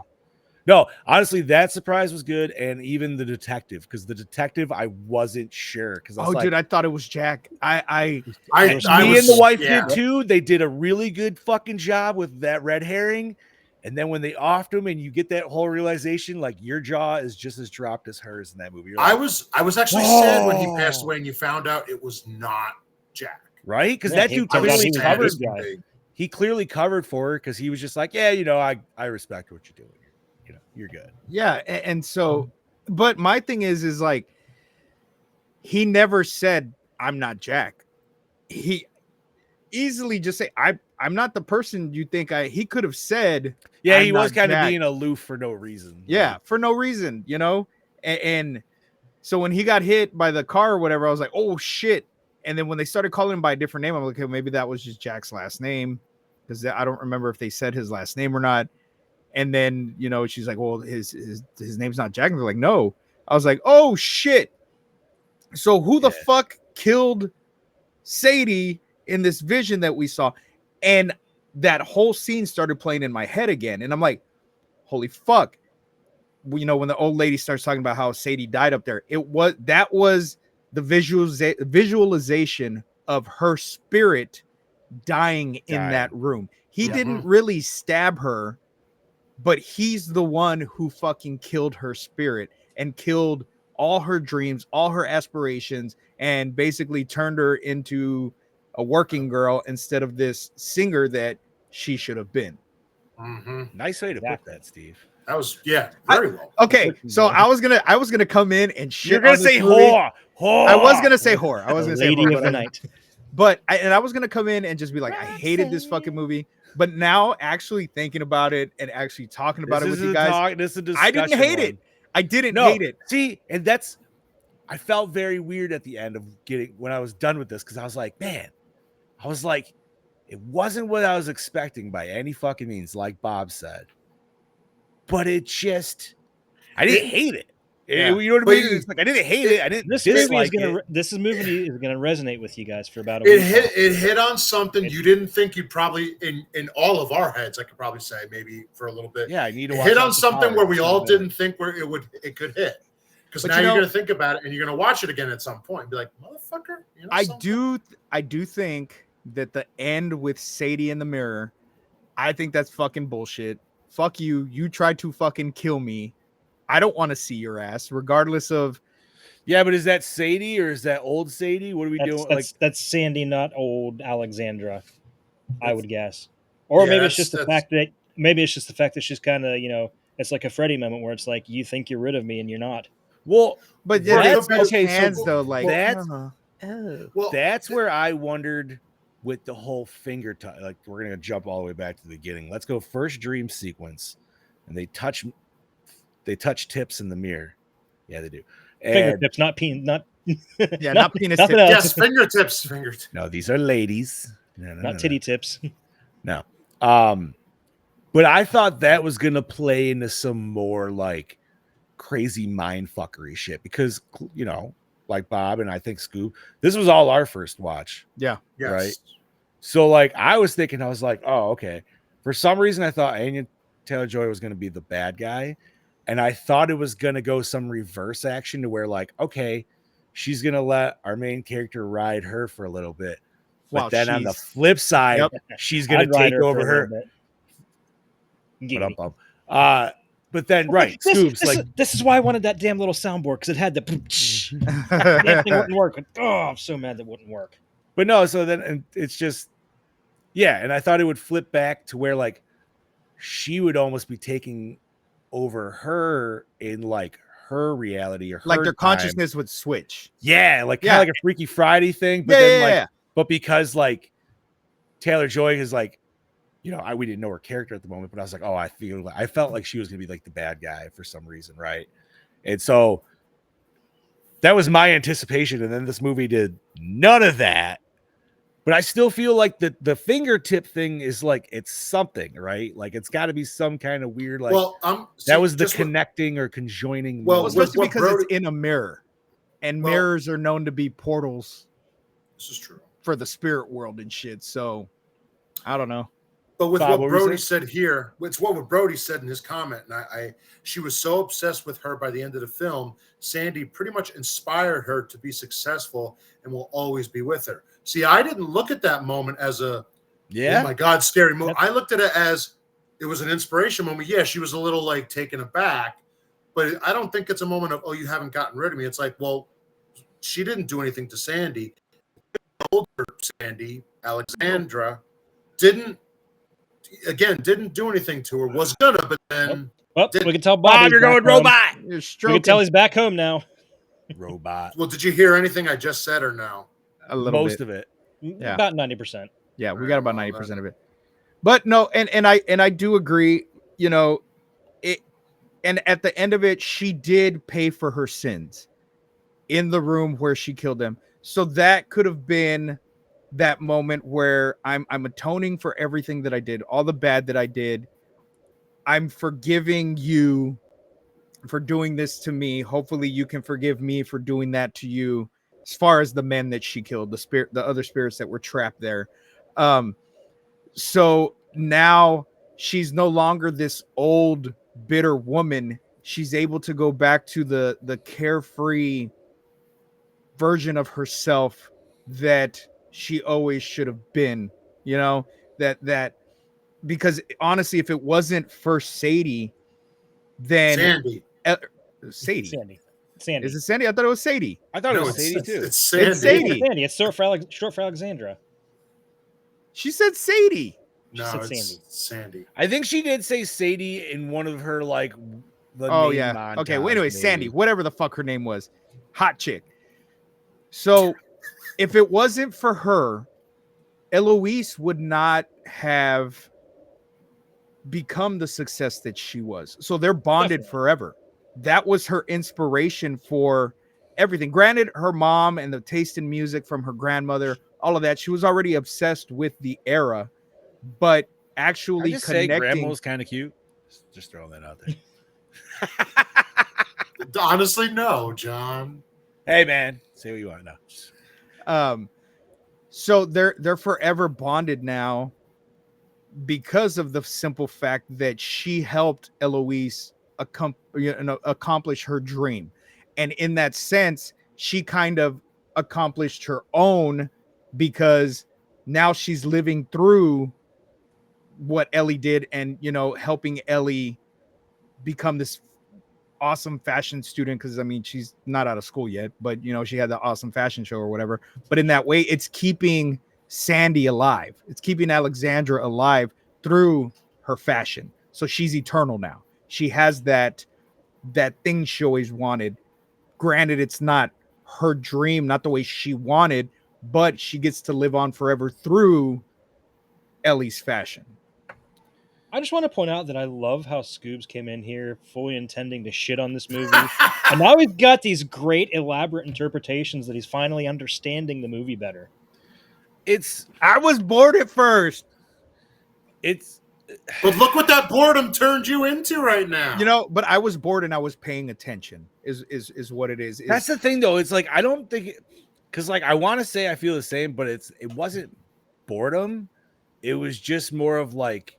no, honestly, that surprise was good. And even the detective, because the detective, I wasn't sure. Because I was dude, I thought it was Jack. me I and was- the wife yeah. did too. They did a really good fucking job with that red herring. And then when they offed him and you get that whole realization, like your jaw is just as dropped as hers in that movie. You're like, I was actually sad when he Whoa. passed away and you found out it was not Jack. right? Because Yeah, that he dude turned out clearly he was covered. this guy. He clearly covered for her because he was just like, yeah, you know, I respect what you're doing. You're good. Yeah, and so, but my thing is like, he never said, I'm not Jack. He easily just say, I'm not the person you think he could have said. Yeah, I'm he was not kind of Jack. being aloof for no reason. Yeah, Like, for no reason, you know? And so when he got hit by the car or whatever, I was like, oh shit. And then when they started calling him by a different name, I'm like, okay, maybe that was just Jack's last name. Because I don't remember if they said his last name or not. And then, you know, she's like, well, his name's not Jack. And they're like, no. I was like, oh shit. So who the fuck killed Sadie in this vision that we saw? And that whole scene started playing in my head again. And I'm like, holy fuck. You know, when the old lady starts talking about how Sadie died up there, that was the visualization of her spirit dying in that room. He didn't really stab her, but he's the one who fucking killed her spirit and killed all her dreams, all her aspirations, and basically turned her into a working girl instead of this singer that she should have been. Nice way to put that, Steve. That was very well. Okay, so I was gonna come in and shit. You're gonna say whore. I was gonna say whore. I was gonna say Lady whore, of the Night. But I was gonna come in and just be like, I hated this fucking movie. But now, actually thinking about it and actually talking about it with you guys, I didn't hate it. I didn't hate it. See, and I felt very weird at the end of when I was done with this, because I was like, man, it wasn't what I was expecting by any fucking means, like Bob said. But I didn't hate it. Yeah. You know what I mean? It's like I didn't hate it. I didn't dislike it. This movie is gonna resonate with you guys for about a week. It hit on something you didn't think you'd probably in all of our heads. I could probably say maybe for a little bit. Yeah, I need to hit on something where we all didn't think it could hit. Because now you're gonna think about it and you're gonna watch it again at some point and be like, motherfucker. You know, I do think that the end with Sadie in the mirror, I think that's fucking bullshit. Fuck you. You tried to fucking kill me. I don't want to see your ass, regardless of. Yeah, but is that Sadie or is that old Sadie? What are we doing? That's Sandy, not old Alexandra, I would guess. Or maybe it's just the fact that she's kind of, you know, it's like a Freddy moment where it's like, you think you're rid of me and you're not. Well, but that's okay. Hands, though, like that's where I wondered with the whole finger touch. Like, we're gonna jump all the way back to the beginning. Let's go first dream sequence, and they touch tips in the mirror. Yeah, they do. Fingertips, not penis. Not penis tips. Yes, fingertips. No, these are ladies. Not titty tips. No. But I thought that was gonna play into some more like crazy mind fuckery shit, because, you know, like Bob and I think Scoob, this was all our first watch. Yeah. Yes. Right. So like I was like, oh, okay. For some reason I thought Anya Taylor-Joy was gonna be the bad guy. And I thought it was going to go some reverse action to where, like, okay, she's going to let our main character ride her for a little bit. But then on the flip side, she's going to take over her. But then, right, this is why I wanted that damn little soundboard, because it had the that thing wouldn't work. Oh, I'm so mad that wouldn't work. But no, so then it's just, yeah, and I thought it would flip back to where, like, she would almost be taking over her in like her reality, or like her their time. Consciousness would switch. Yeah, like kind of like a Freaky Friday thing. But but because like Taylor-Joy is like, you know, we didn't know her character at the moment, but I was like, oh, I felt like she was gonna be like the bad guy for some reason, right? And so that was my anticipation, and then this movie did none of that. But I still feel like the fingertip thing is like, it's something, right? Like, it's got to be some kind of weird, like, that was the connecting or conjoining. Well, especially because it's in a mirror, and mirrors are known to be portals. This is true for the spirit world and shit. So I don't know. But with Bob, what Brody said here, it's what Brody said in his comment. And she was so obsessed with her by the end of the film, Sandy pretty much inspired her to be successful and will always be with her. See, I didn't look at that moment as oh my God, scary moment. I looked at it as it was an inspiration moment. Yeah, she was a little like taken aback, but I don't think it's a moment of, oh, you haven't gotten rid of me. It's like, well, she didn't do anything to Sandy. Older Sandy, Alexandra, didn't do anything to her. Was gonna, but then we can tell Bob you're going robot. We can tell he's back home now. robot. Well, did you hear anything I just said or no? A little Most bit. of it. Yeah. About 90%. Yeah, we Right, got about well, 90% of it. But no, and I do agree, you know, it, and at the end of it, she did pay for her sins in the room where she killed them. So that could have been that moment where I'm atoning for everything that I did, all the bad that I did. I'm forgiving you for doing this to me. Hopefully you can forgive me for doing that to you. As far as the men that she killed, the other spirits that were trapped there. So now she's no longer this old bitter woman. She's able to go back to the carefree version of herself that she always should have been, you know, that because honestly, if it wasn't for Sadie, then Sandy. Sadie. Sandy. Is it Sandy? I thought it was Sadie. I thought No, it was Sadie too. It's Sandy. It's Sadie. Sandy. It's short for Alexandra. She said Sadie. No, said it's Sandy. I think she did say Sadie in one of her like the Oh main yeah. montage, Okay. Well, anyway, maybe. Sandy, whatever the fuck her name was, hot chick. So, if it wasn't for her, Eloise would not have become the success that she was. So they're bonded Definitely. forever. That was her inspiration for everything. Granted, her mom and the taste in music from her grandmother, all of that, she was already obsessed with the era, but I actually just say Grandma connecting. was kind of cute. Just throwing that out there. Honestly, no, John. Hey man, say what you want now. So they're forever bonded now because of the simple fact that she helped Eloise accomplish her dream. And in that sense, she kind of accomplished her own because now she's living through what Ellie did and, you know, helping Ellie become this awesome fashion student. Because I mean, she's not out of school yet, but you know, she had the awesome fashion show or whatever. But in that way, it's keeping Sandy alive. It's keeping Alexandra alive through her fashion. So she's eternal now. She has that thing she always wanted. Granted, it's not her dream, not the way she wanted, but she gets to live on forever through Ellie's fashion. I just want to point out that I love how Scoobs came in here fully intending to shit on this movie. And now he's got these great elaborate interpretations that he's finally understanding the movie better. I was bored at first. But look what that boredom turned you into right now. You know, but I was bored and I was paying attention. Is what it is. That's the thing, though. It's like I don't think because like I want to say I feel the same, but it wasn't boredom. It was just more of like,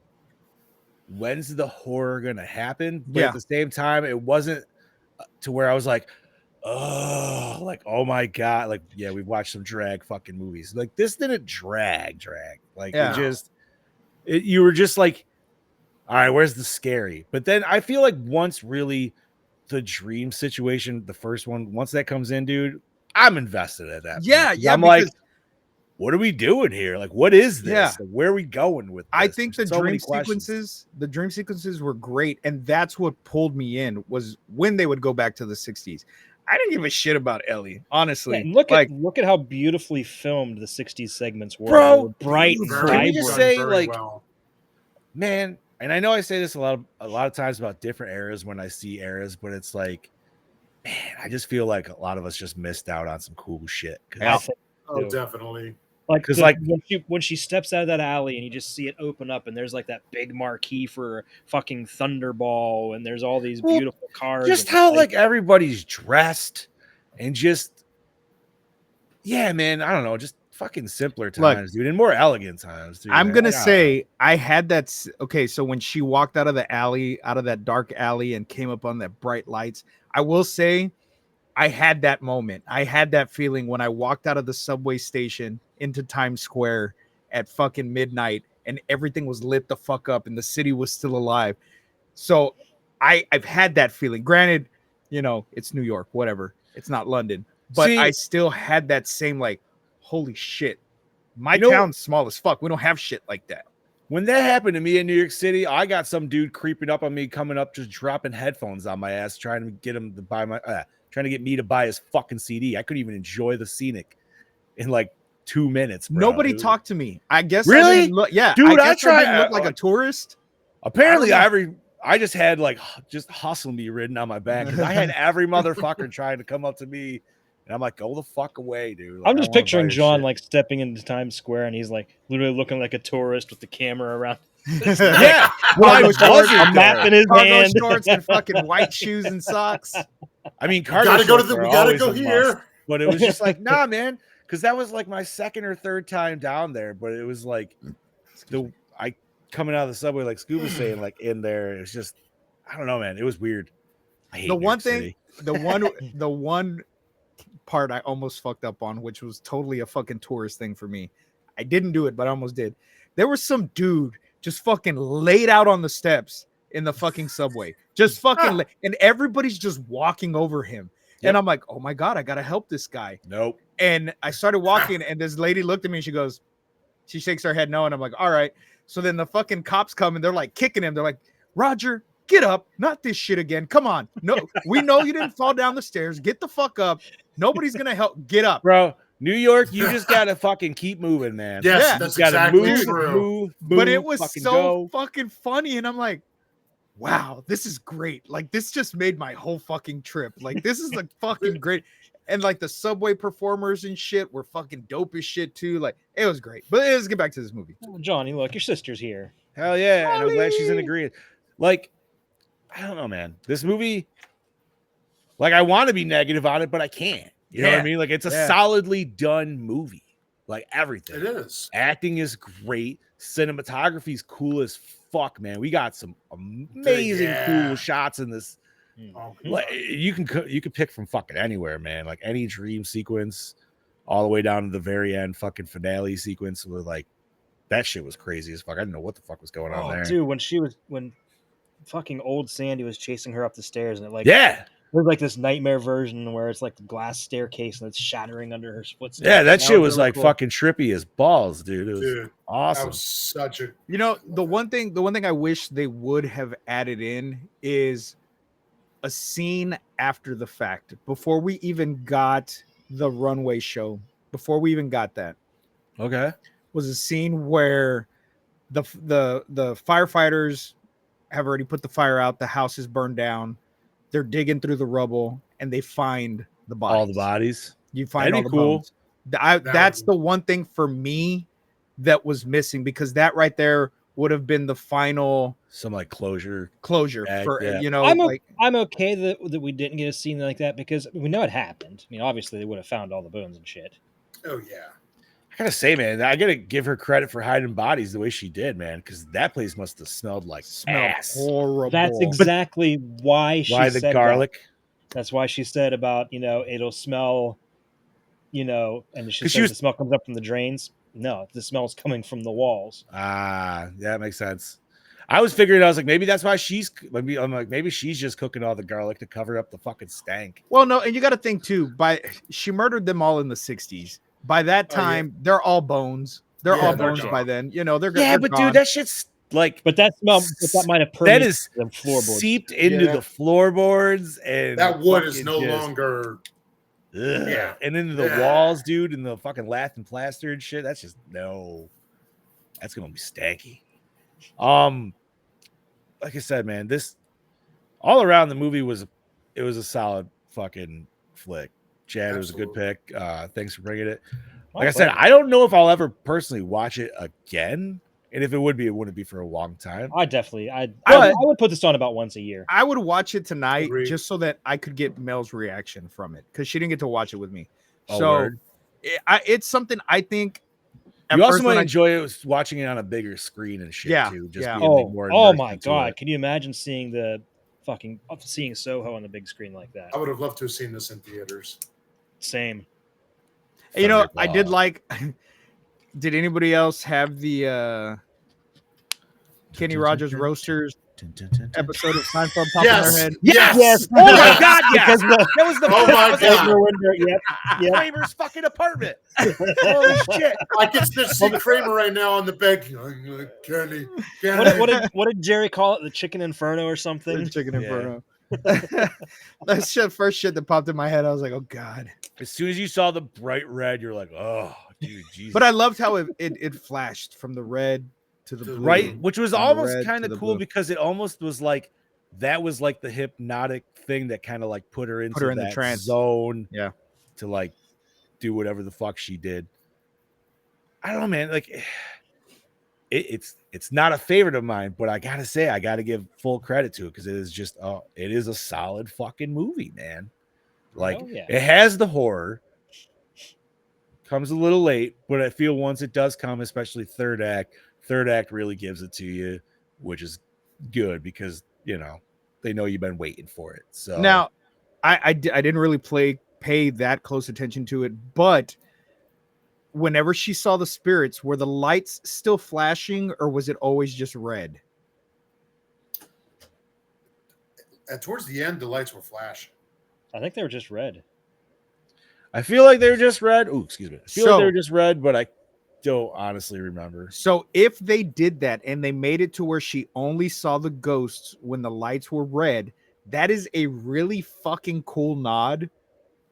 when's the horror gonna happen? But at the same time, it wasn't to where I was like, oh, like oh my god, like yeah, we've watched some drag fucking movies. Like this didn't drag. Like you were just like, all right, where's the scary? But then I feel like once really the dream situation, the first one, once that comes in, dude, I'm invested at that. Yeah, point. yeah. I'm like, what are we doing here? Like, what is this? Yeah. Like, where are we going with this? I think There's so many the dream sequences were great, and that's what pulled me in was when they would go back to the 60s. I didn't give a shit about Ellie, honestly. Yeah, look at how beautifully filmed the 60s segments were. Bro, They were bright and can vibrant. we just say like, well. man, and I know I say this a lot of times about different eras when I see eras, but it's like, man, I just feel like a lot of us just missed out on some cool shit. Oh, definitely. Like, because like when she steps out of that alley and you just see it open up and there's like that big marquee for fucking Thunderball and there's all these beautiful cars. Just how like everybody's dressed and just yeah, man. I don't know, just fucking simpler times, dude, and more elegant times. Dude, I'm gonna say I had that. Okay, so when she walked out of the alley, out of that dark alley, and came up on that bright lights, I will say I had that moment. I had that feeling when I walked out of the subway station into Times Square at fucking midnight and everything was lit the fuck up and the city was still alive. So I've had that feeling. Granted, you know, it's New York, whatever. It's not London. But I still had that same like, holy shit. My town's small as fuck. We don't have shit like that. When that happened to me in New York City, I got some dude creeping up on me, coming up, just dropping headphones on my ass, trying to get him to buy my trying to get me to buy his fucking CD. I couldn't even enjoy the scenic in like 2 minutes. Bro. Nobody talked to me. I guess Really? I didn't look, yeah, Dude, I I guess I didn't tried- look like a tourist. Apparently, I don't I just had like just hustle me written on my back because I had every motherfucker trying to come up to me, and I'm like, go the fuck away, dude. Like, I'm I just wanna buy picturing your John shit. like stepping into Times Square, and he's like literally looking like a tourist with the camera around, Yeah, well, I Cargo shorts, wasn't a map though. in his Cargo hand. shorts and fucking white shoes and socks. I mean, We cargo gotta go to shorts the. are We gotta always go a must, here. but it was just like, nah, man, because that was like my second or third time down there. But it was like I coming out of the subway, like Scuba saying, like in there. It's just, I don't know, man. It was weird. I hate The New one York thing, City. the one part I almost fucked up on, which was totally a fucking tourist thing for me. I didn't do it, but I almost did. There was some dude just fucking laid out on the steps in the fucking subway, just fucking, and everybody's just walking over him. Yep. And I'm like, oh my God, I gotta help this guy. Nope. And I started walking, and this lady looked at me and she goes, she shakes her head no. And I'm like, all right. So then the fucking cops come and they're like kicking him. They're like, Roger, get up. Not this shit again. Come on. No, we know you didn't fall down the stairs. Get the fuck up. Nobody's going to help. Get up. Bro, New York, you just gotta fucking keep moving, man. Yes, Yeah. You that's just gotta exactly move, true. move, But it was fucking so go. fucking funny. And I'm like, wow, this is great. Like, this just made my whole fucking trip. Like, this is like fucking great. And like the subway performers and shit were fucking dope as shit too. Like, it was great. But let's get back to this movie. Oh, Johnny, look, your sister's here. Hell yeah, and I'm glad she's in Ollie! agreement. Like, I don't know, man. This movie, like, I want to be negative on it, but I can't. You know what I Yeah. mean? Like, it's a Yeah. solidly done movie. Like everything. It is. Acting is great. Cinematography is cool as fuck, man. We got some amazing Yeah. cool shots in this. Oh, Like, you can pick from fucking anywhere, man. Like any dream sequence, all the way down to the very end fucking finale sequence where like that shit was crazy as fuck. I didn't know what the fuck was going on there. Dude, when fucking old Sandy was chasing her up the stairs, and it like Yeah. there's like this nightmare version where it's like the glass staircase and it's shattering under her footsteps. Yeah, that shit was really like cool. fucking trippy as balls, dude. It was dude, that awesome. was such a. You know, the one thing I wish they would have added in is a scene after the fact, before we even got the runway show, before we even got that, Okay. was a scene where the firefighters have already put the fire out, the house is burned down, they're digging through the rubble, and they find the bodies. All the bodies. You find That'd all be the cool. bones. That That's would- the one thing for me that was missing, because that right there would have been the final Some like closure. closure Yeah, for yeah. you know, I'm okay that we didn't get a scene like that because we know it happened. I mean, obviously they would have found all the bones and shit. Oh yeah. I gotta say, man, I gotta give her credit for hiding bodies the way she did, man, because that place must have smelled like smelled ass. horrible. That's exactly why she Why the said garlic? that. That's why she said about, it'll smell, and she 'Cause says she was- the smell comes up from the drains. No, the smell's coming from the walls. Ah, yeah, that makes sense. I was figuring, I was like, maybe that's why maybe she's just cooking all the garlic to cover up the fucking stank. Well, no, and you got to think too. She murdered them all in the 60s. By that Oh, yeah. time, they're all bones. They're Yeah, all they're bones gone. by then. They're Yeah, they're but gone. dude, that shit's like But that might have that permeated is the floorboards. seeped into Yeah. the floorboards, and That wood is fucking no just- longer. Ugh. Yeah. And into the Yeah. walls, dude, and the fucking lath and plaster and shit. That's just no. That's gonna be stanky. Like I said, man, this all around the movie was a solid fucking flick. Chad, it was a good Absolutely. pick. Thanks for bringing it. My Like I said, pleasure. I don't know if I'll ever personally watch it again, and if it would be, it wouldn't be for a long time. I But- would put this on about once a year. I would watch it tonight Agreed. just so that I could get Mel's reaction from it, because she didn't get to watch it with me. Oh, So word. it's something I think. at You also first when might I- enjoy it watching it on a bigger screen and shit Yeah, too. Just yeah. being like, Oh, more oh immersed my into god! it. Can you imagine seeing seeing Soho on the big screen like that? I would have loved to have seen this in theaters. Same. I did Thunderball. like. Did anybody else have the Kenny Rogers Roasters episode of Seinfeld pop in their Yes. head? Yes. Oh my god, yes. That was the Oh my God. Yep. Kramer's fucking apartment. Holy shit. I can just see Kramer right now on the bed. Kenny, What did Jerry call it? The Chicken Inferno or something? Chicken Yeah. Inferno. That's the first shit that popped in my head. I was like, oh god. As soon as you saw the bright red, you're like, oh, dude, Jesus. But I loved how it flashed from the red to the blue. Right, which was from the almost red kind to of the cool blue. because it almost was like that was like the hypnotic thing that kind of like put her into in the that trance zone. Yeah. To like do whatever the fuck she did. I don't know, man. Like it's not a favorite of mine, but I gotta say, I gotta give full credit to it because it is just it is a solid fucking movie, man. Like it has the horror, comes a little late, but I feel once it does come, especially third act really gives it to you, which is good because they know you've been waiting for it. So now I didn't really pay that close attention to it, but whenever she saw the spirits, were the lights still flashing or was it always just red? And towards the end, the lights were flashing. I think they were just red. I feel like they were just red. Oh, excuse me. I feel like they were just red, but I don't honestly remember. So if they did that and they made it to where she only saw the ghosts when the lights were red, that is a really fucking cool nod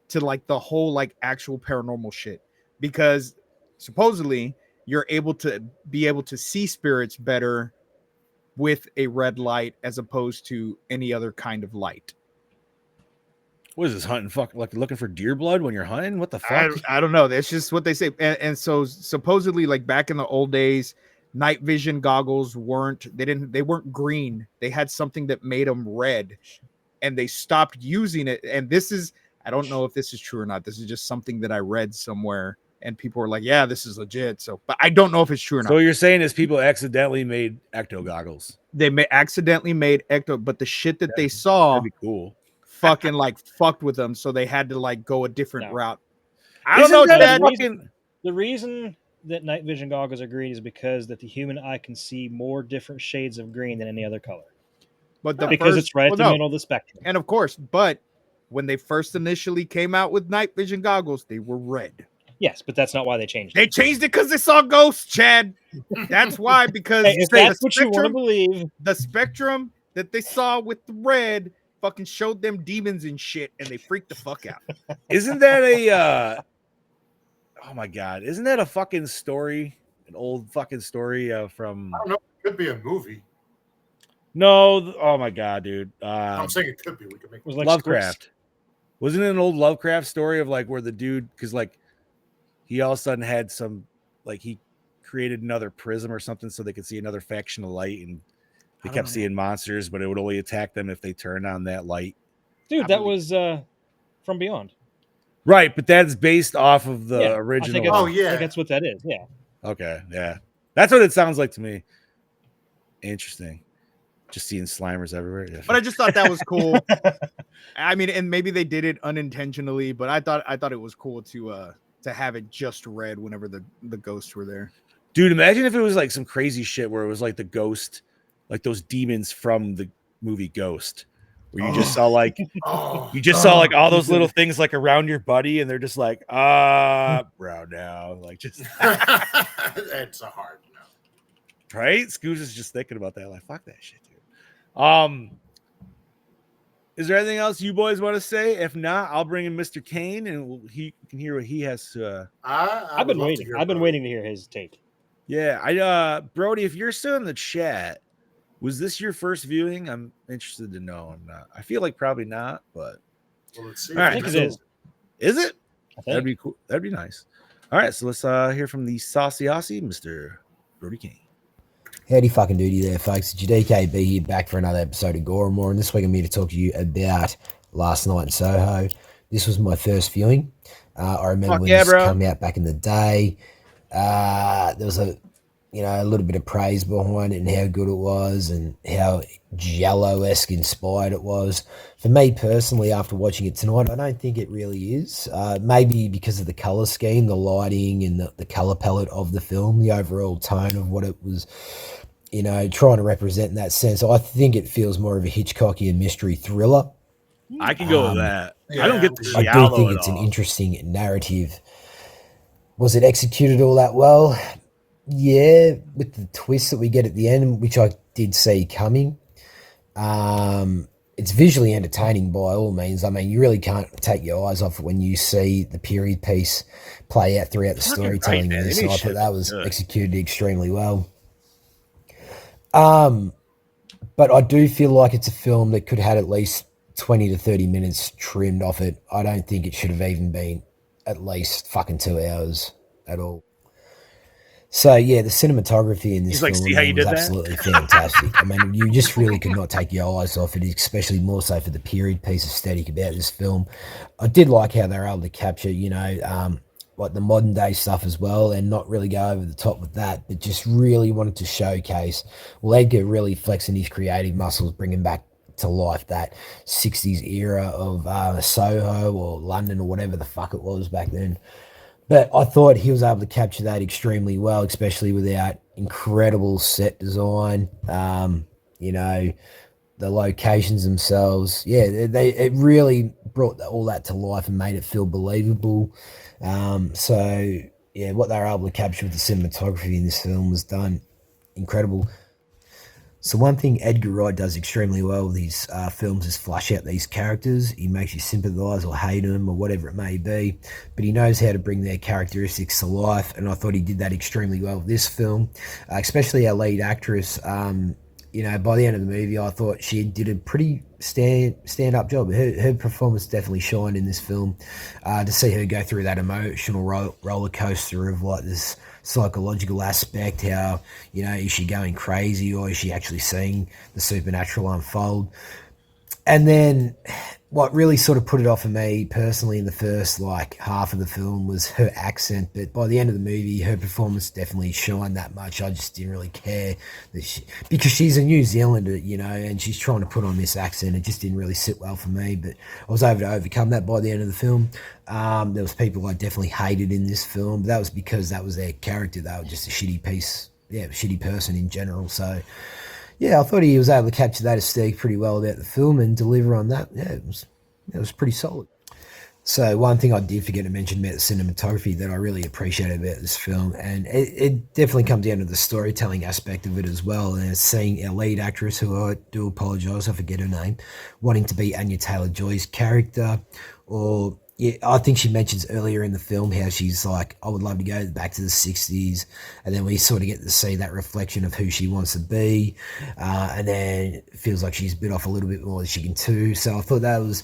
to like the whole like actual paranormal shit, because supposedly you're able to see spirits better with a red light as opposed to any other kind of light. What is this, hunting like looking for deer blood when you're hunting? What the fuck? I don't know. That's just what they say. And so supposedly, like back in the old days, night vision goggles weren't green. They had something that made them red, and they stopped using it. And this is, I don't know if this is true or not. This is just something that I read somewhere, and people were like, "Yeah, this is legit." So, but I don't know if it's true or not. So you're saying is people accidentally made ecto goggles? They accidentally made ecto, but the shit that they saw, that'd be cool. Fucking like fucked with them, so they had to like go a different route. I don't know, Dad. The reason that night vision goggles are green is because that the human eye can see more different shades of green than any other color. But because it's right at the middle of the spectrum. And of course, but when they first initially came out with night vision goggles, they were red. Yes, but that's not why they changed it. They changed it because they saw ghosts, Chad. That's why, because if that's what you want to believe. The spectrum that they saw with the red fucking showed them demons and shit, and they freaked the fuck out. Isn't that a oh my god, isn't that a fucking story? An old fucking story from I don't know, it could be a movie. No, oh my god, dude. I'm saying it could be. We could make it like Lovecraft. Wasn't it an old Lovecraft story of like where the dude, because like he all of a sudden had some, like he created another prism or something so they could see another faction of light, and they kept seeing monsters, but it would only attack them if they turned on that light. Dude, that was From Beyond. Right, but that's based off of the original. I think that's what that is. Yeah. Okay, yeah. That's what it sounds like to me. Interesting. Just seeing Slimers everywhere. Yeah. But I just thought that was cool. I mean, and maybe they did it unintentionally, but I thought it was cool to have it just red whenever the ghosts were there. Dude, imagine if it was like some crazy shit where it was like the ghost, like those demons from the movie Ghost, where you just saw like saw like all those little things like around your buddy, and they're just like, bro, now, like just it's a hard no. Right? Scooz is just thinking about that, like fuck that shit, dude. Is there anything else you boys want to say? If not, I'll bring in Mr. Kane, and he can hear what he has to. I've been waiting. I've been waiting to hear his take. Yeah, Brody, if you're still in the chat, was this your first viewing? I'm interested to know. I'm not. I feel like probably not, but well, let's see. All right, I think it is. Is it? That'd be cool. That'd be nice. All right, so let's hear from the saucy Aussie, Mr. Brody Kane. Howdy fucking duty there, folks. It's your DKB here, back for another episode of Gore and More, and this week I'm here to talk to you about last night in Soho. This was my first viewing. I remember when this came out back in the day. There was a little bit of praise behind it and how good it was and how Jello-esque inspired it was. For me personally, after watching it tonight, I don't think it really is. Maybe because of the color scheme, the lighting, and the color palette of the film, the overall tone of what it was, trying to represent in that sense. I think it feels more of a Hitchcockian mystery thriller. I can go with that. Yeah, I don't get the I do think it's an interesting narrative. Was it executed all that well? Yeah, with the twist that we get at the end, which I did see coming. it's visually entertaining by all means. I mean, you really can't take your eyes off it when you see the period piece play out throughout the storytelling in this. And I thought that was executed extremely well. But I do feel like it's a film that could have had at least 20 to 30 minutes trimmed off it. I don't think it should have even been at least fucking 2 hours at all. So yeah, the cinematography in this film was absolutely fantastic. I mean, you just really could not take your eyes off it, especially more so for the period piece aesthetic about this film. I did like how they were able to capture, like the modern day stuff as well, and not really go over the top with that, but just really wanted to showcase. Well, Edgar really flexing his creative muscles, bringing back to life that 60s era of Soho or London or whatever the fuck it was back then. But I thought he was able to capture that extremely well, especially with our incredible set design. The locations themselves. Yeah, it really brought all that to life and made it feel believable. So yeah, what they were able to capture with the cinematography in this film was done incredible. So one thing Edgar Wright does extremely well with his films is flush out these characters. He makes you sympathise or hate them or whatever it may be, but he knows how to bring their characteristics to life, and I thought he did that extremely well with this film, especially our lead actress. By the end of the movie, I thought she did a pretty stand-up job. Her performance definitely shined in this film. To see her go through that emotional roller coaster of like this psychological aspect, how, is she going crazy or is she actually seeing the supernatural unfold? And then what really sort of put it off for me personally in the first half of the film was her accent, but by the end of the movie her performance definitely shined that much. I just didn't really care because she's a New Zealander, and she's trying to put on this accent. It just didn't really sit well for me, but I was able to overcome that by the end of the film. There was people I definitely hated in this film, but that was because that was their character. They were just a shitty person in general. So yeah, I thought he was able to capture that aesthetic pretty well about the film and deliver on that. Yeah, it was pretty solid. So one thing I did forget to mention about the cinematography that I really appreciated about this film, and it definitely comes down to the storytelling aspect of it as well, and it's seeing our lead actress, who I do apologise, I forget her name, wanting to be Anya Taylor-Joy's character, or yeah, I think she mentions earlier in the film how she's like, I would love to go back to the 60s. And then we sort of get to see that reflection of who she wants to be. And then it feels like she's bit off a little bit more than she can too. So I thought that was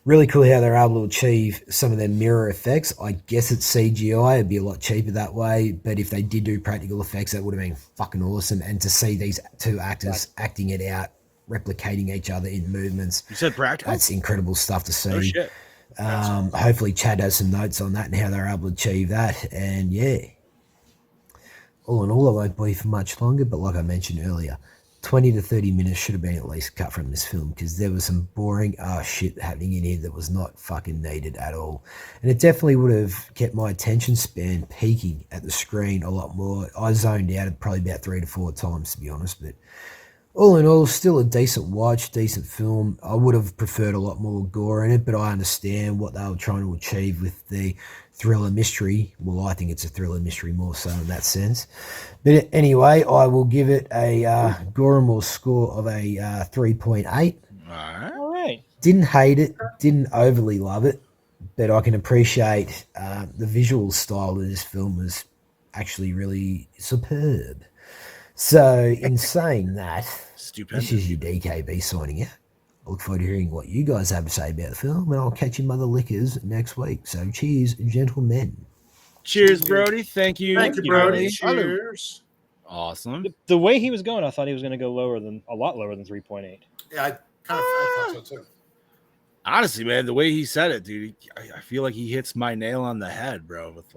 really cool how they're able to achieve some of their mirror effects. I guess it's CGI. It'd be a lot cheaper that way. But if they did do practical effects, that would have been fucking awesome. And to see these two actors acting it out, replicating each other in movements. You said practical? That's incredible stuff to see. Oh, shit. Hopefully Chad has some notes on that and how they're able to achieve that. And yeah, all in all, I won't be for much longer, but like I mentioned earlier, 20 to 30 minutes should have been at least cut from this film, because there was some boring shit happening in here that was not fucking needed at all. And it definitely would have kept my attention span peaking at the screen a lot more. I zoned out probably about 3 to 4 times, to be honest, but all in all, still a decent watch, decent film. I would have preferred a lot more gore in it, but I understand what they were trying to achieve with the thriller mystery. Well, I think it's a thriller mystery more so in that sense. But anyway, I will give it a Goramore score of a 3.8. All right. Didn't hate it, didn't overly love it, but I can appreciate the visual style of this film was actually really superb. So, in saying that, Stupendous. This is your DKB signing out. I look forward to hearing what you guys have to say about the film, and I'll catch you mother lickers next week. So, cheers, gentlemen. Cheers, Brody. Thank you. Thank you, Brody. Cheers. Awesome. The way he was going, I thought he was going to go a lot lower than 3.8. Yeah, I thought so too. Honestly, man, the way he said it, dude, I feel like he hits my nail on the head, bro. With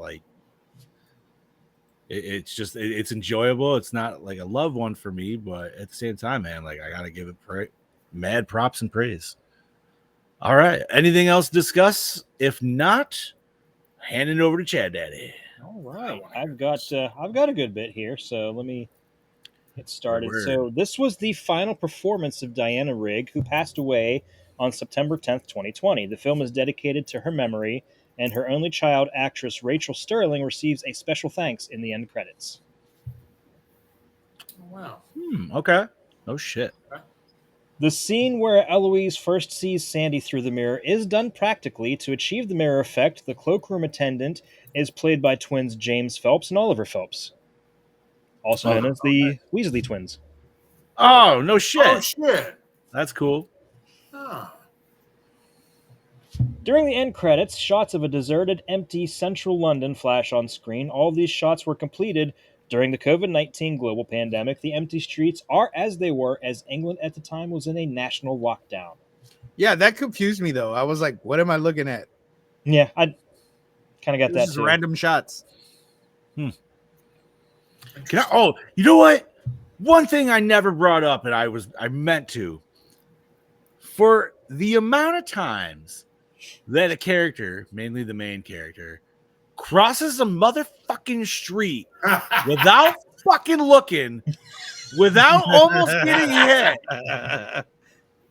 it's enjoyable. It's not like a love one for me, but at the same time, man, I gotta give it mad props and praise. All right, anything else to discuss? If not, hand it over to Chad Daddy. All right, I've got a good bit here, so let me get started. So this was the final performance of Diana Rigg, who passed away on September 10th, 2020. The film is dedicated to her memory, and her only child, actress Rachel Sterling, receives a special thanks in the end credits. Oh, wow. Okay. Oh, shit. The scene where Eloise first sees Sandy through the mirror is done practically. To achieve the mirror effect, the cloakroom attendant is played by twins James Phelps and Oliver Phelps, also known as the Weasley twins. Oh, no shit. Oh shit. That's cool. Oh. During the end credits, shots of a deserted, empty central London flash on screen. All of these shots were completed during the COVID-19 global pandemic. The empty streets are as they were, as England at the time was in a national lockdown. Yeah, that confused me though. I was like, what am I looking at? Yeah, I kind of got This that is too. random shots. You know what? One thing I never brought up, and I meant to. For the amount of times that a character, mainly the main character, crosses a motherfucking street without fucking looking, without almost getting hit,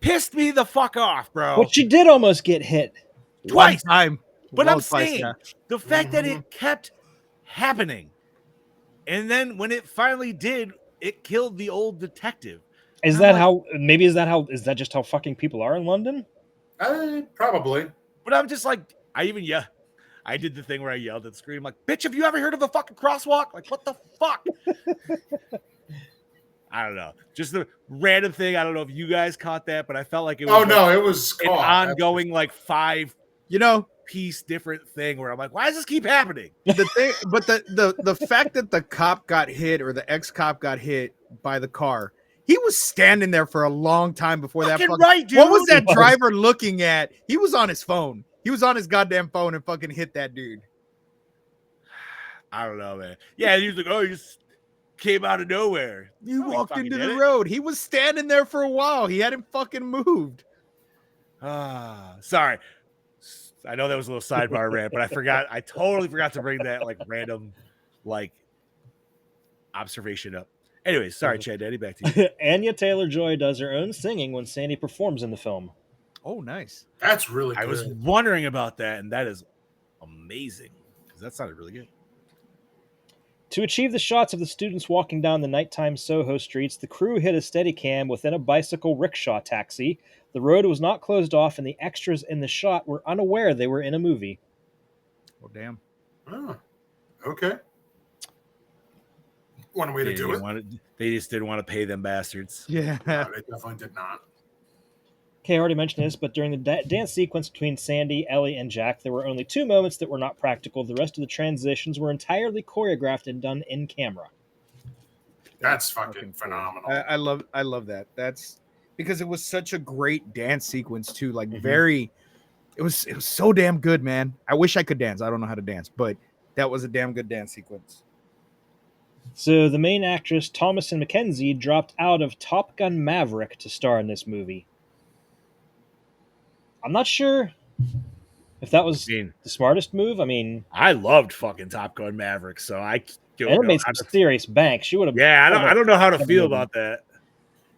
pissed me the fuck off, bro. But she did almost get hit. Twice. One time. But Well, I'm twice, saying yeah. the fact that it kept happening, and then when it finally did, it killed the old detective. Is that how? Maybe is that just how fucking people are in London? Probably. But I'm just like, I did the thing where I yelled at the screen, like, bitch, have you ever heard of a fucking crosswalk? Like, what the fuck? I don't know. Just the random thing. I don't know if you guys caught that, but I felt like it was it was an ongoing, like, 5 piece different thing where I'm like, why does this keep happening? The thing, but the fact that the cop got hit or the ex-cop got hit by the car, he was standing there for a long time before that. Right, dude. What was that driver looking at? He was on his phone. He was on his goddamn phone and fucking hit that dude. I don't know, man. Yeah, he was like, oh, he just came out of nowhere. He walked into the road. He was standing there for a while. He hadn't fucking moved. Sorry. I know that was a little sidebar rant, but I totally forgot to bring that like random like observation up. Anyways, sorry, Chad Daddy, back to you. Anya Taylor-Joy does her own singing when Sandy performs in the film. Oh, nice. That's really good. I was wondering about that, and that is amazing because that sounded really good. To achieve the shots of the students walking down the nighttime Soho streets, the crew hid a Steadicam within a bicycle rickshaw taxi. The road was not closed off, and the extras in the shot were unaware they were in a movie. Oh, damn. Oh, okay. One way to do it. They just didn't want to pay them bastards. Yeah. No, they definitely did not. Okay, I already mentioned this, but during the dance sequence between Sandy, Ellie, and Jack, there were only 2 moments that were not practical. The rest of the transitions were entirely choreographed and done in camera. That's fucking phenomenal. I love that. That's because it was such a great dance sequence too. Like it was so damn good, man. I wish I could dance. I don't know how to dance, but that was a damn good dance sequence. So the main actress, Thomasin McKenzie, dropped out of Top Gun Maverick to star in this movie. I'm not sure if that was the smartest move. I mean, I loved fucking Top Gun Maverick, so I don't know. It made some serious bank. She would have. Yeah, I don't know how to feel about that.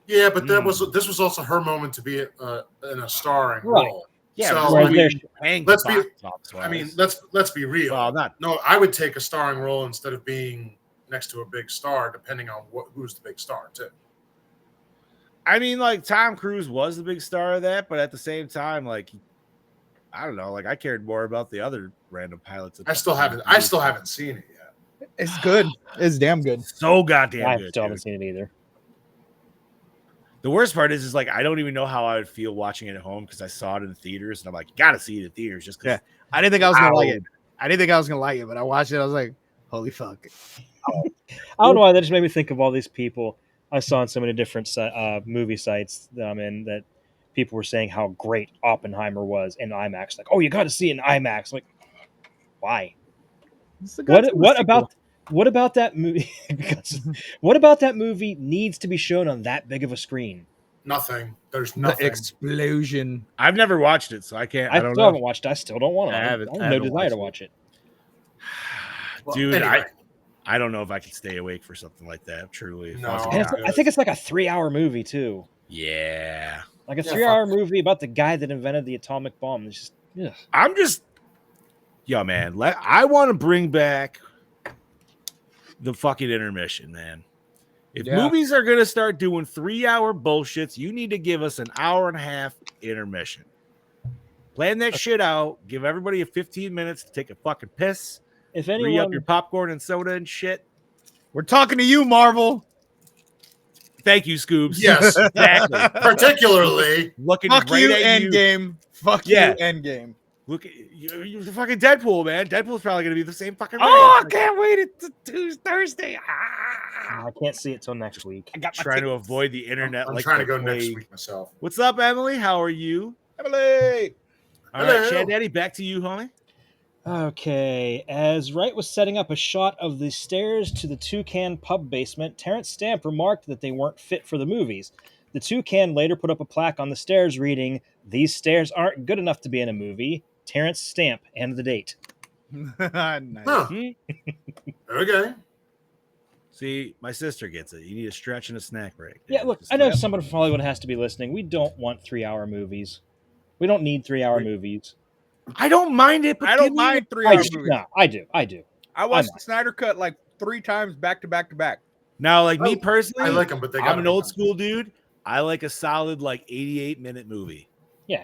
Yeah, but this was also her moment to be in a starring role. Yeah, so, let's be real. Well, no, I would take a starring role instead of being next to a big star, depending on who's the big star too. I mean, like Tom Cruise was the big star of that, but at the same time, like I don't know, like I cared more about the other random pilots. I still haven't seen it yet. It's good. It's damn good. So goddamn good. I still haven't seen it either. The worst part is like I don't even know how I would feel watching it at home because I saw it in the theaters and I'm like, gotta see it in theaters just because. Yeah, I didn't think I was gonna like it. I didn't think I was gonna like it, but I watched it. I was like, holy fuck. I don't know why that just made me think of all these people I saw on so many different movie sites that I'm in that people were saying how great Oppenheimer was in IMAX. Like, oh, you got to see it in IMAX. I'm like, why? What about that movie? What about that movie needs to be shown on that big of a screen? Nothing. There's nothing. The explosion. I've never watched it, so I can't. I still haven't watched it. I still don't want to. I have no desire to watch it. Dude, anyway. I don't know if I could stay awake for something like that. Truly, no. I think it's like a 3-hour movie too. Yeah, like a 3-hour movie about the guy that invented the atomic bomb. It's just, man. I want to bring back the fucking intermission, man. If movies are going to start doing 3-hour bullshits, you need to give us an hour and a half intermission. Plan that shit out. Give everybody a 15 minutes to take a fucking piss. If Re-up anyone, your popcorn and soda and shit. We're talking to you, Marvel. Thank you, Scoobs. Yes. Exactly. Particularly. Looking Fuck right you, at you. Endgame. Fuck Yeah. you, Endgame. Look at you, the fucking Deadpool, man. Deadpool's probably going to be the same fucking way. Oh, I can't wait. It's Thursday. I can't see it till next week. I got my Trying to tickets. avoid the internet. I'm like trying to the go next plague. week myself. What's up, Emily? How are you? Emily. All right, Hello. Chad Daddy, back to you, homie. Okay, as Wright was setting up a shot of the stairs to the Toucan pub basement, Terrence Stamp remarked that they weren't fit for the movies. The Toucan later put up a plaque on the stairs reading, "These stairs aren't good enough to be in a movie. Terrence Stamp," and the date. Nice. Huh. Okay. See, my sister gets it. You need a stretch and a snack break. Yeah, look, Just I know like- someone from Hollywood has to be listening. We don't want 3-hour movies. We don't need 3-hour movies. I don't mind it, but I give don't me mind your- 3-hour do. movies. No, I do. I watched I'm the Snyder Cut like 3 times back to back to back. Now, like me Oh, personally, I like them, but they got I'm an old school dude. I like a solid like 88-minute movie. Yeah.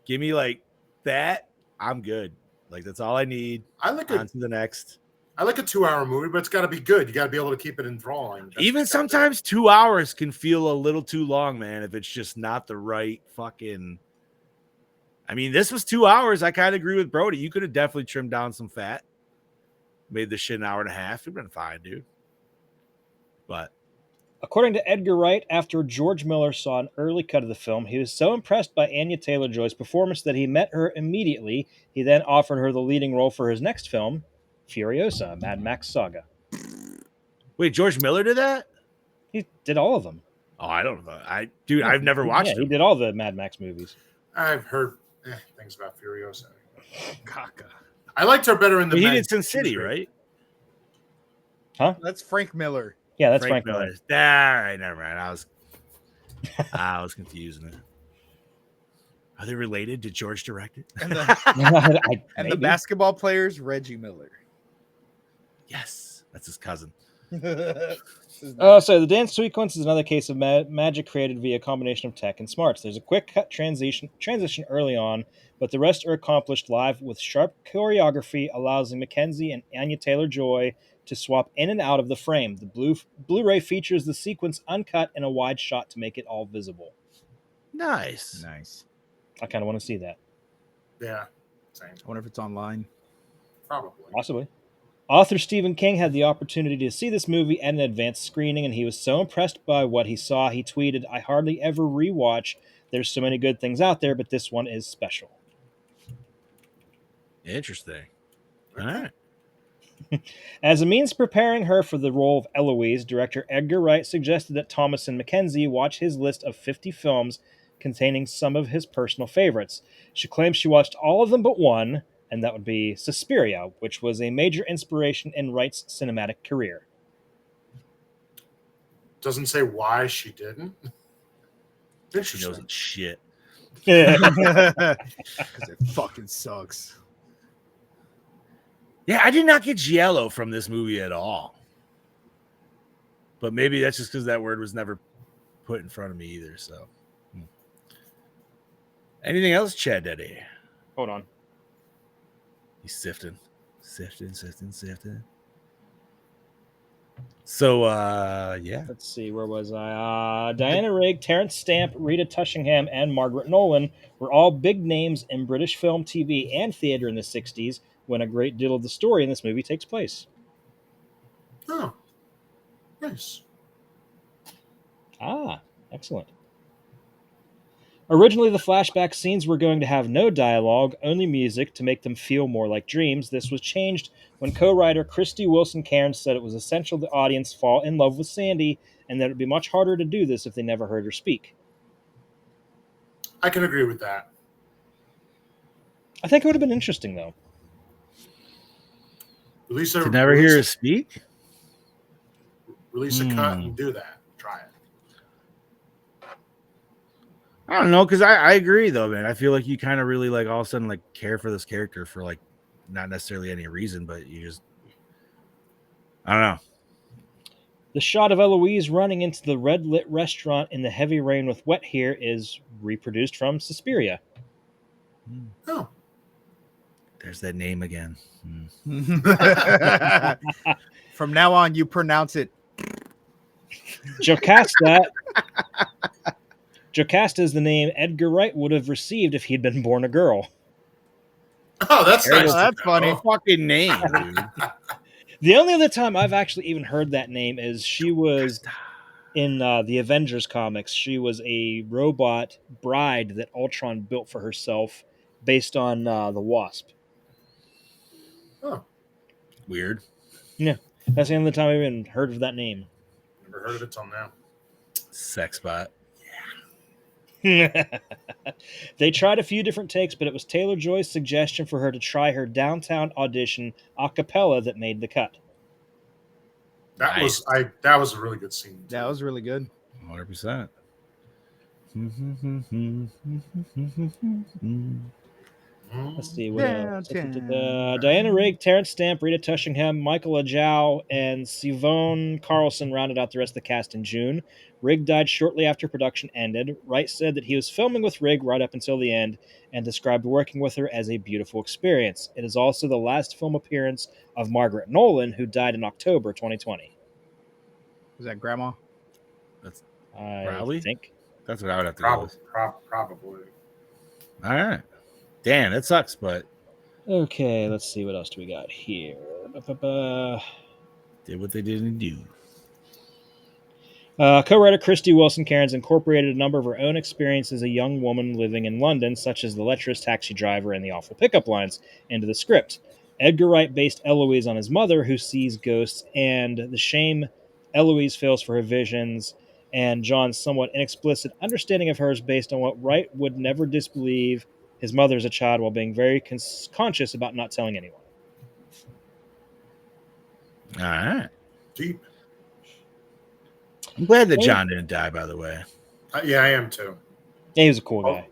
Give me like that. I'm good. Like that's all I need. I like On to the next. a 2-hour movie, but it's got to be good. You got to be able to keep it enthralling. That's- Even sometimes 2 hours can feel a little too long, man. If it's just not the right fucking. I mean, this was 2 hours. I kind of agree with Brody. You could have definitely trimmed down some fat, made this shit an hour and a half. It'd been fine, dude. But According to Edgar Wright, after George Miller saw an early cut of the film, he was so impressed by Anya Taylor-Joy's performance that he met her immediately. He then offered her the leading role for his next film, Furiosa, a Mad Max saga. wait, George Miller did that? He did all of them. Oh, I don't know. I've never watched Yeah, it. he did all the Mad Max movies. I've heard things about Furiosa. Caca. I liked her better in the. He Men. did Sin She was City, great. right? That's Frank Miller. Yeah, that's Frank Miller. All right, never mind. I was confusing it. Are they related? Did George direct it? And the, and the Maybe. basketball player's Reggie Miller. Yes, that's his cousin. So the dance sequence is another case of magic created via a combination of tech and smarts. There's a quick cut transition early on, but the rest are accomplished live with sharp choreography, allowing Mackenzie and Anya Taylor-Joy to swap in and out of the frame. The Blu-ray features the sequence uncut in a wide shot to make it all visible. Nice. Nice. I kind of want to see that. Yeah, same. I wonder if it's online. Probably. Possibly. Author Stephen King had the opportunity to see this movie at an advanced screening, and he was so impressed by what he saw, he tweeted, "I hardly ever rewatch. There's so many good things out there, but this one is special." Interesting. All right. As a means of preparing her for the role of Eloise, director Edgar Wright suggested that Thomas and Mackenzie watch his list of 50 films containing some of his personal favorites. She claims she watched all of them but one, and that would be Suspiria, which was a major inspiration in Wright's cinematic career. Doesn't say why she didn't. She Interesting. knows it's shit. Because it fucking sucks. Yeah, I did not get giallo from this movie at all. But maybe that's just because that word was never put in front of me either. So, anything else, Chad Daddy? Hold on. He's sifting. So, yeah. Let's see, where was I? Diana Rigg, Terrence Stamp, Rita Tushingham, and Margaret Nolan were all big names in British film, TV, and theater in the 60s when a great deal of the story in this movie takes place. Oh, nice. Excellent. Originally, the flashback scenes were going to have no dialogue, only music to make them feel more like dreams. This was changed when co-writer Christy Wilson Cairns said it was essential the audience fall in love with Sandy and that it would be much harder to do this if they never heard her speak. I can agree with that. I think it would have been interesting, though. Release To never hear her speak? Release a cut and do that. Try it. I don't know, because I agree, though, man. I feel like you kind of really, like, all of a sudden, like, care for this character for, like, not necessarily any reason, but you just, I don't know. The shot of Eloise running into the red lit restaurant in the heavy rain with wet hair is reproduced from Suspiria. Oh, There's that name again. From now on, you pronounce it. Jocasta is the name Edgar Wright would have received if he'd been born a girl. oh, that's There you nice. go. That's to funny. know. Fucking name, dude. The only other time I've actually even heard that name is she was in the Avengers comics. She was a robot bride that Ultron built for herself based on the Wasp. Oh, Weird. Yeah, that's the only time I've even heard of that name. never heard of it till now. Sex bot. They tried a few different takes, but it was Taylor Joy's suggestion for her to try her downtown audition a cappella that made the cut. That Nice. that was a really good scene. That was really good. 100%. Let's see what else. Downtown. Diana Rigg, Terrence Stamp, Rita Tushingham, Michael Ajao, and Sivone Carlson rounded out the rest of the cast in June. Rigg died shortly after production ended. Wright said that he was filming with Rigg right up until the end and described working with her as a beautiful experience. It is also the last film appearance of Margaret Nolan, who died in October 2020. Was that Grandma? I Probably. think. That's what I would have to go with. Probably. All right. Damn, that sucks, but Okay, let's see what else do we got here. did what they didn't do. Co-writer Christy Wilson Cairns incorporated a number of her own experiences as a young woman living in London, such as the lecherous taxi driver and the awful pickup lines, into the script. Edgar Wright based Eloise on his mother, who sees ghosts, and the shame Eloise feels for her visions, and John's somewhat inexplicit understanding of hers based on what Wright would never disbelieve his mother as a child while being very conscious about not telling anyone. All right. Deep. I'm glad that John didn't die, by the way. Yeah, I am too. Yeah, he was a cool guy.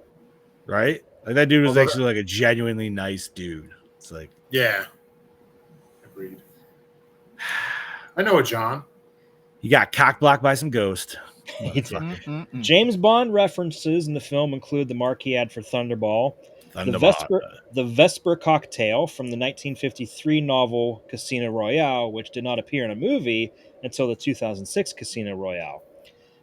Right? Like that dude was Although- actually like a genuinely nice dude. It's like, Yeah. Agreed. I know a John. he got cock blocked by some ghost. He did. Mm-mm-mm. James Bond references in the film include the marquee ad for Thunderball, the Vesper cocktail from the 1953 novel Casino Royale, which did not appear in a movie until the 2006 Casino Royale.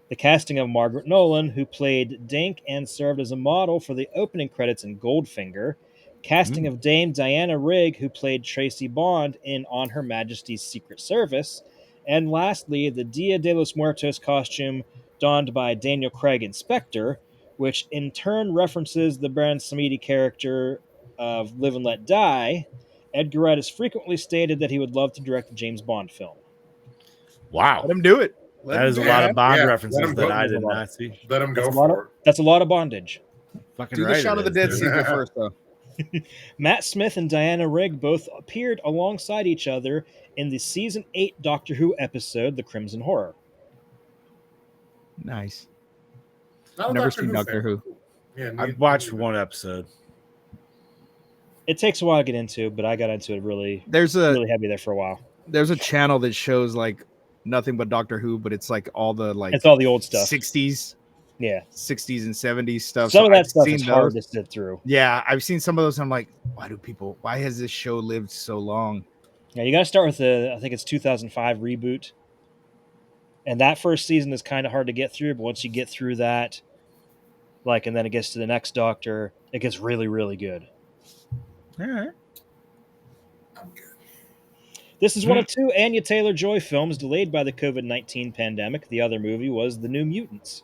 The casting of Margaret Nolan, who played Dink and served as a model for the opening credits in Goldfinger. Casting of Dame Diana Rigg, who played Tracy Bond in On Her Majesty's Secret Service. And lastly, the Dia de los Muertos costume donned by Daniel Craig in Spectre, which in turn references the Baron Samedi character of Live and Let Die. Edgar Wright has frequently stated that he would love to direct a James Bond film. Wow. Let him do it. That is a lot of Bond Yeah, references let him that go. I did not see. Let him go That's a lot for it. That's a lot of bondage. Fucking Do the right shot it of the is, dead dude. sequel first, though. Matt Smith and Diana Rigg both appeared alongside each other in the season 8 Doctor Who episode, The Crimson Horror. Nice. Not a Never seen Doctor fan. Who. Yeah, I've watched one episode. It takes a while to get into, but I got into it really There's heavy there for a while. a channel that shows like nothing but Doctor Who, but it's like all the like It's all the old stuff. 60s Yeah. 60s and 70s stuff. Some So of that I've stuff seen is hard those. to sit through. Yeah, I've seen some of those. And I'm like, why has this show lived so long? Yeah, you got to start with I think it's 2005 reboot. And that first season is kind of hard to get through, but once you get through that, and then it gets to the next Doctor, it gets really, really good. All right. I'm good. This is one of 2 Anya Taylor-Joy films delayed by the COVID-19 pandemic. The other movie was The New Mutants.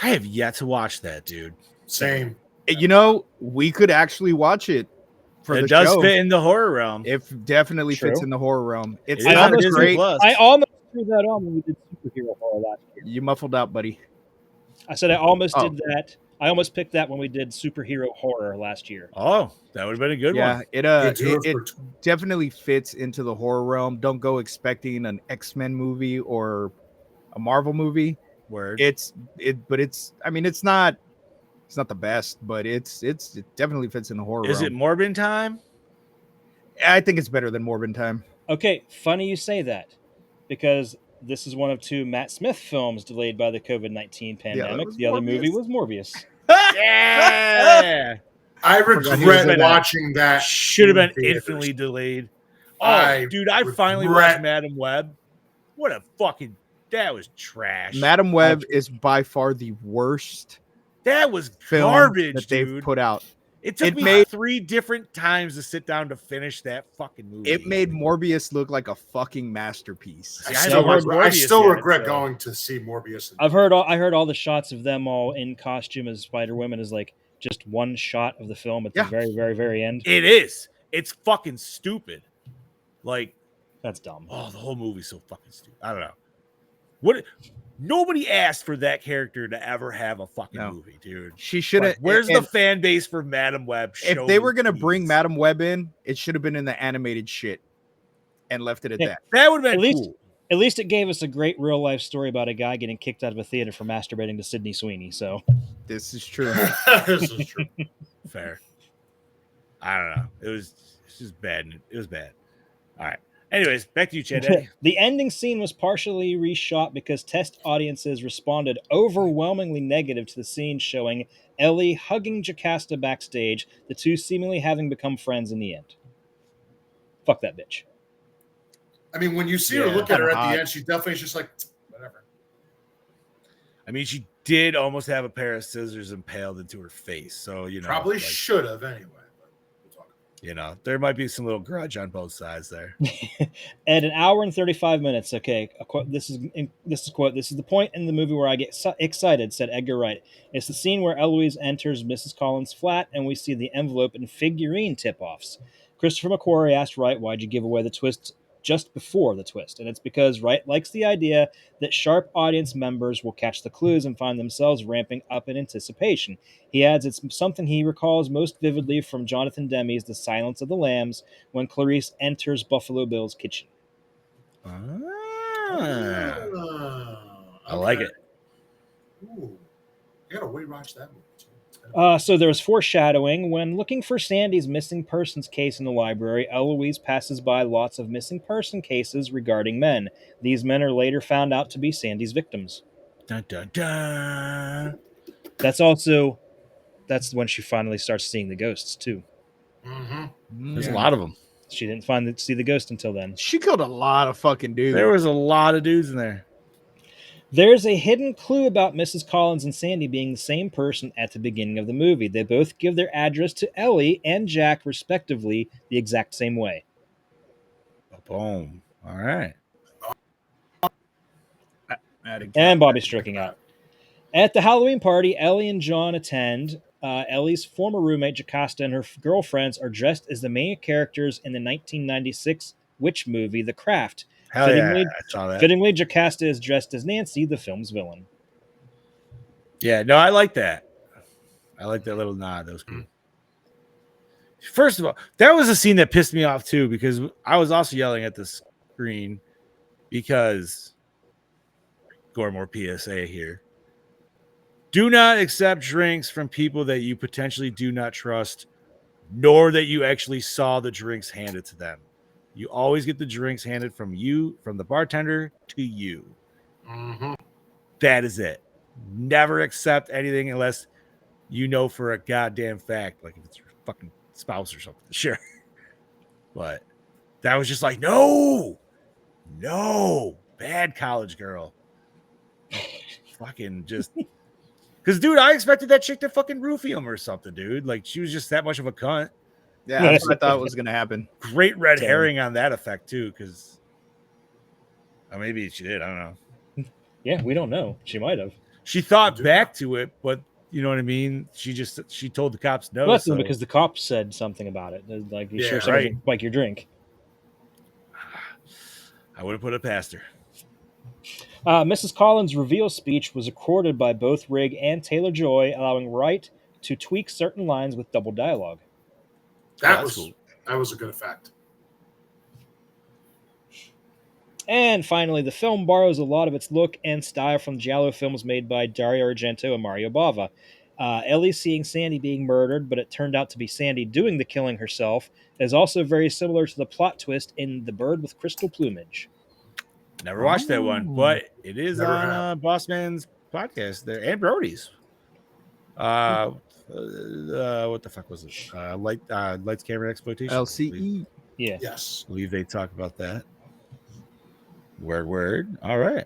I have yet to watch that, dude. Same. You know, we could actually watch it for It the does show. fit in the horror realm. It definitely fits True. in the horror realm. It's It is not on as Disney great. Plus. I almost threw that on when we did superhero horror last year. You muffled out, buddy. I said I almost Oh. did that. I almost picked that when we did superhero horror last year. Oh, that would have been a good Yeah, one. it definitely fits into the horror realm. Don't go expecting an X-Men movie or a Marvel movie. Word. But it's not the best, but it definitely fits in the horror Is it realm. Morbin time? I think it's better than Morbin Time. Okay, funny you say that, because this is one of 2 Matt Smith films delayed by the COVID-19 pandemic. was The other movie Morbius. was Morbius. Yeah. I forgot he was regret in that. watching that. Should have in been theaters. infinitely delayed. Oh, I dude, I finally regret- watched Madam Web. What a fucking that was trash. Madam Web is by far the worst That was film garbage, that they've dude. put out. It took It me made- 3 different times to sit down to finish that fucking movie. It made Morbius look like a fucking masterpiece. I See, I still, haven't regret, watched I Morbius still yet, regret so- going to see Morbius. I heard all the shots of them all in costume as Spider-Woman is like just one shot of the film at the Yeah. very, very, very end. It is. It's fucking stupid. Like, That's dumb. oh, the whole movie's so fucking stupid. I don't know. What? Nobody asked for that character to ever have a fucking No. movie, dude. She should have. Like, where's the fan base for Madam Web? If Show they me, were gonna bring please. Madam Web in, it should have been in the animated shit, and left it at Yeah. that. that would have At been least- cool. At least it gave us a great real-life story about a guy getting kicked out of a theater for masturbating to Sydney Sweeney. So This is true. This is true. Fair. I don't know. It's just bad. It was bad. All right. Anyways, back to you, Chad. Eddie. The ending scene was partially reshot because test audiences responded overwhelmingly negative to the scene showing Ellie hugging Jocasta backstage, the 2 seemingly having become friends in the end. Fuck that bitch. I mean, when you see Yeah. her look at her at Hot. the end, she definitely is just like, whatever. I mean, she did almost have a pair of scissors impaled into her face. So, you know, Probably like, should have anyway. But we'll talk about it. you know, there might be some little grudge on both sides there. At an hour and 35 minutes, okay, a quote, this is quote, "This is the point in the movie where I get excited," said Edgar Wright. It's the scene where Eloise enters Mrs. Collins' flat and we see the envelope and figurine tip-offs. Christopher McQuarrie asked Wright, "Why'd you give away the twist just before the twist?" And it's because Wright likes the idea that sharp audience members will catch the clues and find themselves ramping up in anticipation. He adds it's something he recalls most vividly from Jonathan Demme's The Silence of the Lambs when Clarice enters Buffalo Bill's kitchen. Ah, I like Okay. it. Ooh. I gotta rewatch that movie too. So there was foreshadowing. When looking for Sandy's missing persons case in the library, Eloise passes by lots of missing person cases regarding men. These men are later found out to be Sandy's victims. Dun, dun, dun. That's when she finally starts seeing the ghosts too. Mm-hmm. There's a lot of them. She didn't see the ghost until then. She killed a lot of fucking dudes. There was a lot of dudes in there. There's a hidden clue about Mrs. Collins and Sandy being the same person at the beginning of the movie. They both give their address to Ellie and Jack, respectively, the exact same way. Boom. All right. And Bobby's striking out. At the Halloween party, Ellie and John attend. Ellie's former roommate, Jocasta, and her girlfriends are dressed as the main characters in the 1996 witch movie, The Craft. Hell yeah, Fittingly- I saw that. Fittingly, Jocasta is dressed as Nancy, the film's villain. Yeah, no, I like that. I like that little nod. That was cool. First of all, that was a scene that pissed me off too because I was also yelling at the screen because Gore, more PSA here. Do not accept drinks from people that you potentially do not trust, nor that you actually saw the drinks handed to them. You always get the drinks handed from the bartender to you. Mm-hmm. That is it. Never accept anything unless you know for a goddamn fact, like if it's your fucking spouse or something. Sure. But that was just like, no, bad college girl. Fucking just because, dude, I expected that chick to fucking roofie him or something, dude. Like she was just that much of a cunt. Yeah, that's what I thought was gonna happen. Great red Damn. herring on that effect too, because maybe she did. I don't know. Yeah, we don't know. She might have. She thought back to it, but you know what I mean. She told the cops no. Well, that's so- because the cops said something about it. Like, you Yeah, sure somebody right. didn't like your drink? I would have put it past her. Mrs. Collins' reveal speech was recorded by both Rigg and Taylor-Joy, allowing Wright to tweak certain lines with double dialogue. That that's was cool. that was a good effect. And finally, the film borrows a lot of its look and style from giallo films made by Dario Argento and Mario Bava. Ellie seeing Sandy being murdered, but it turned out to be Sandy doing the killing herself, is also very similar to the plot twist in The Bird with Crystal Plumage. Never watched that one, but it is Never on have. Boss Man's podcast there and Brody's. What the fuck was it? Lights, Camera, Exploitation. LCE. Yeah. Yes. Believe they talk about that. Word. All right.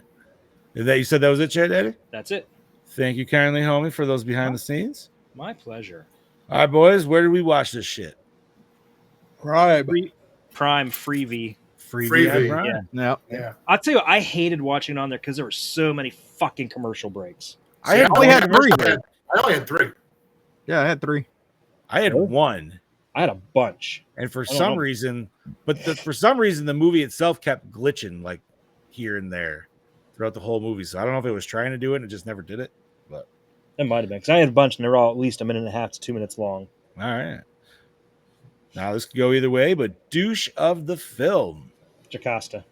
That you said that was it, Chad Daddy? That's it. Thank you kindly, homie, for those behind the scenes. My pleasure. All right, boys. Where did we watch this shit? Prime. Prime Freebie. Freebie. Yeah. No. Yeah. I'll tell you, I hated watching it on there because there were so many fucking commercial breaks. I only had 3. I only had 3. Yeah, I had 3. I had Oh. 1. I had a bunch. And for don't some know. reason, for some reason, the movie itself kept glitching like here and there throughout the whole movie. So I don't know if it was trying to do it and it just never did it. But It might have been because I had a bunch and they're all at least a minute and a half to 2 minutes long. all right. Now this could go either way, but douche of the film. Jocasta.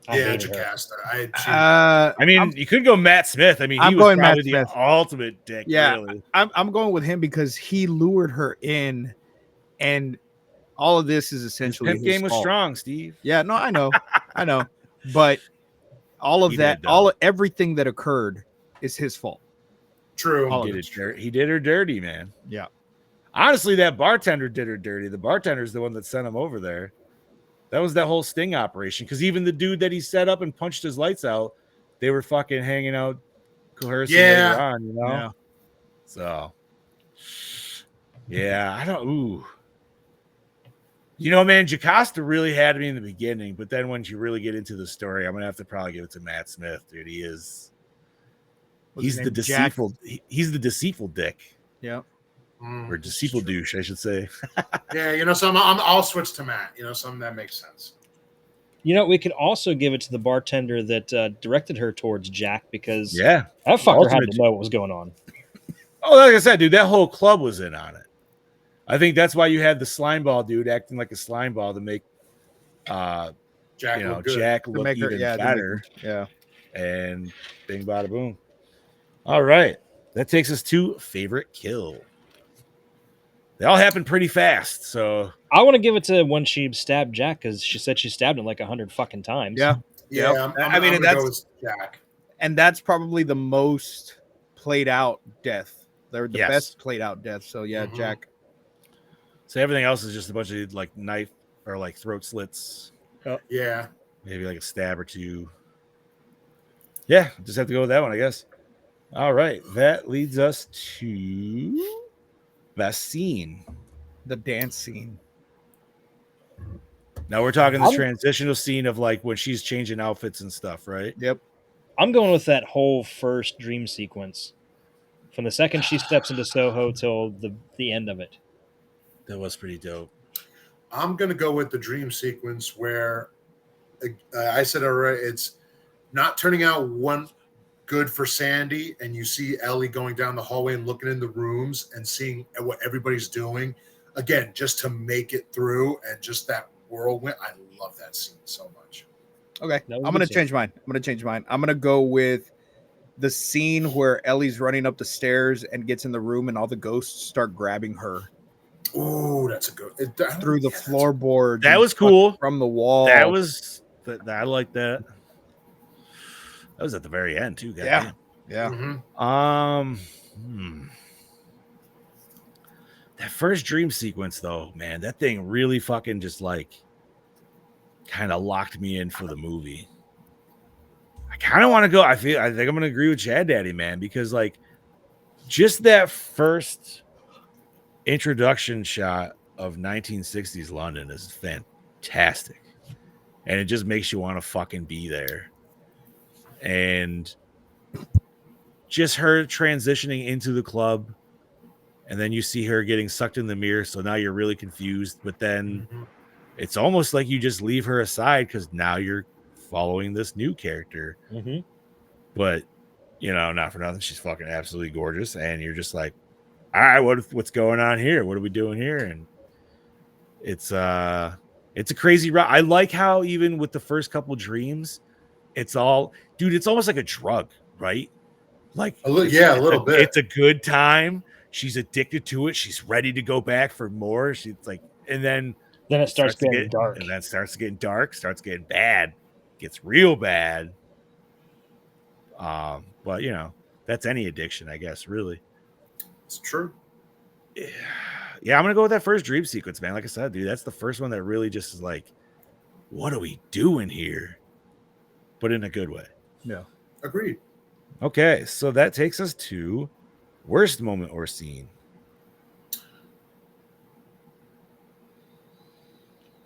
Yeah, hated her. Jocasta. I mean, you could go Matt Smith. I mean, I'm he was going Matt probably the Smith. ultimate dick. Yeah. Really. I'm going with him because he lured her in, and all of this is His essentially pimp his game was fault. strong, Steve. Yeah, no, I know, but all of He that, did, though. everything that occurred is his fault. True. All He of did, it. he did her dirty, man. Yeah. Honestly, that bartender did her dirty. The bartender's the one that sent him over there. That was that whole sting operation. Because even the dude that he set up and punched his lights out, they were fucking hanging out, coercing Yeah. later on, you know? Yeah. So, yeah, I don't. Ooh. You know, man, Jocasta really had me in the beginning, but then once you really get into the story, I'm going to have to probably give it to Matt Smith, dude. He is. What's He's his the name? Jack? deceitful. He's the deceitful dick. Yeah. Or deceitful douche, I should say. Yeah, you know, so I'll switch to Matt. You know, something that makes sense. You know, we could also give it to the bartender that directed her towards Jack because Yeah. that fucker had Ultimate- to know what was going on. Oh, like I said, dude, that whole club was in on it. I think that's why you had the slime ball dude acting like a slime ball to make Jack you know, looked good. Jack To look make her, even yeah, to make better. her- yeah. And bing bada boom. All right. That takes us to favorite kill. They all happen pretty fast, so I want to give it to when she stabbed Jack because she said she stabbed him like 100 fucking times. Yeah. Yeah, Yep. I'm and gonna that's go with Jack. and that's probably the most played out death. They're the Yes. best played out death. So yeah, Mhm. Jack. so everything else is just a bunch of like knife or like throat slits, Yeah. maybe like a stab or two. Yeah, just have to go with that one, I guess. All right, that leads us to best scene. The dance scene. Now we're talking the I'm- transitional scene of like when she's changing outfits and stuff, right? Yep. I'm going with that whole first dream sequence. From the second she steps into Soho till the end of it. That was pretty dope. I'm gonna go with the dream sequence where I said already, it's not turning out one good for Sandy, and you see Ellie going down the hallway and looking in the rooms and seeing what everybody's doing. Again, just to make it through and just that whirlwind. I love that scene so much. Okay. That was I'm a gonna good change mine. I'm gonna go with the scene where Ellie's running up the stairs and gets in the room and all the ghosts start grabbing her Oh, that's a good through the floorboards. That and was cool. from the wall. That was I like that. That was at the very end too, guys. Yeah. Yeah. Mhm. That first dream sequence, though, man, that thing really fucking just like kind of locked me in for the movie. I kind of want to go. I think I'm gonna agree with Chad Daddy, man, because like just that first introduction shot of 1960s London is fantastic, and it just makes you want to fucking be there. And just her transitioning into the club, and then you see her getting sucked in the mirror, so now you're really confused, but then Mhm. it's almost like you just leave her aside because now you're following this new character. Mm-hmm. But you know, not for nothing, she's fucking absolutely gorgeous, and you're just like, all right, what's going on here? What are we doing here? And it's a crazy ride. I like how even with the first couple dreams, it's all, dude, it's almost like a drug, right? Like A little bit. It's a good time. She's addicted to it. She's ready to go back for more. She's like, and then Then it starts to getting get dark. and then starts getting dark, starts getting bad. gets real bad. But you know, that's any addiction, I guess, really. It's true. Yeah, I'm gonna go with that first dream sequence, man. Like I said, dude, that's the first one that really just is like, what are we doing here? But in a good way. Yeah. Agreed. Okay, so that takes us to worst moment or scene.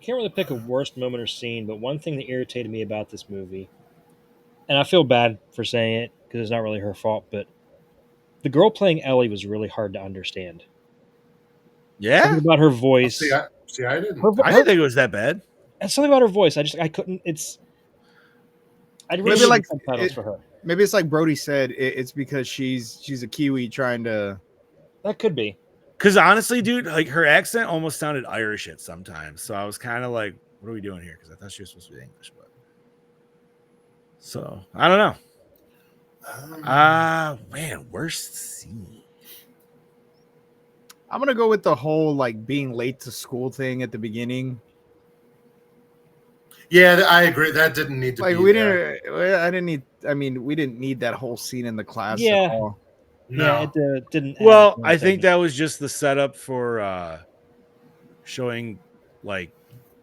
Can't really pick a worst moment or scene, but one thing that irritated me about this movie, and I feel bad for saying it because it's not really her fault, but the girl playing Ellie was really hard to understand. Yeah, Something about her voice. I didn't. I didn't think it was that bad. And something about her voice. I couldn't. I really Maybe need like subtitles for her. Maybe it's like Brody said. It's because she's a Kiwi trying to. That could be. Because honestly, dude, like her accent almost sounded Irish at sometimes. So I was kind of like, what are we doing here? Because I thought she was supposed to be English, but so I don't know. Man, worst scene. I'm gonna go with the whole like being late to school thing at the beginning. Yeah, I agree. That didn't need to Like be we there. didn't. I didn't need. I mean, we didn't need that whole scene in the class Yeah. at all. No. Yeah, it didn't. Well, I think that was just the setup for showing like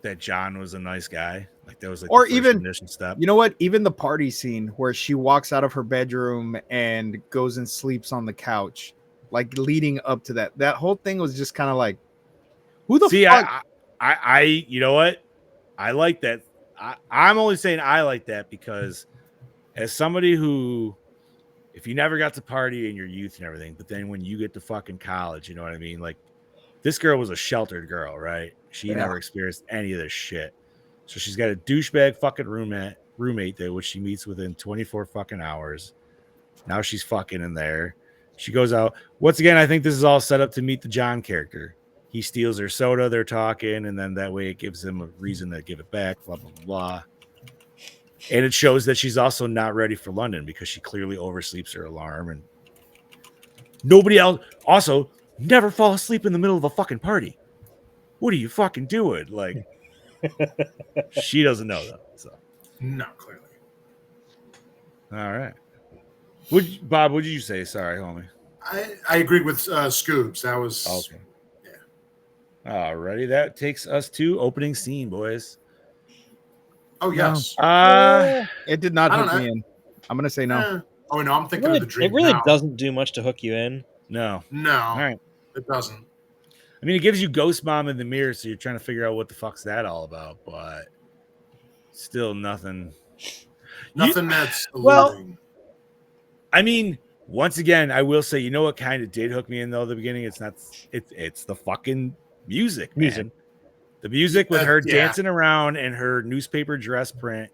that John was a nice guy. Like that was like Or the first even initial step. You know what? Even the party scene where she walks out of her bedroom and goes and sleeps on the couch, like leading up to that whole thing was just kind of like, who the fuck? I you know what? I like that. I'm only saying I like that because as somebody who, if you never got to party in your youth and everything, but then when you get to fucking college, you know what I mean? Like this girl was a sheltered girl, right? She never experienced any of this shit. So she's got a douchebag fucking roommate there, which she meets within 24 fucking hours. Now she's fucking in there. She goes out. Once again, I think this is all set up to meet the John character. He steals her soda, they're talking, and then that way it gives him a reason to give it back, blah, blah, blah. And it shows that she's also not ready for London because she clearly oversleeps her alarm. And nobody else, also, never fall asleep in the middle of a fucking party. What are you fucking doing? Like, she doesn't know, though. So, no, clearly. All right. Bob, what did you say? Sorry, homie. I agreed with Scoobs. That was okay. Alrighty, that takes us to opening scene, boys. Oh yes. It did not hook me in. I'm gonna say no. Oh no, I'm thinking of the dream. It really now. doesn't do much to hook you in. No. All right. It doesn't. I mean, it gives you Ghost Mom in the mirror, so you're trying to figure out what the fuck's that all about, but still nothing. That's alluding. Well. I mean, once again, I will say, you know what kind of did hook me in though? At the beginning, it's the fucking music, man. The music with her dancing around and her newspaper dress print,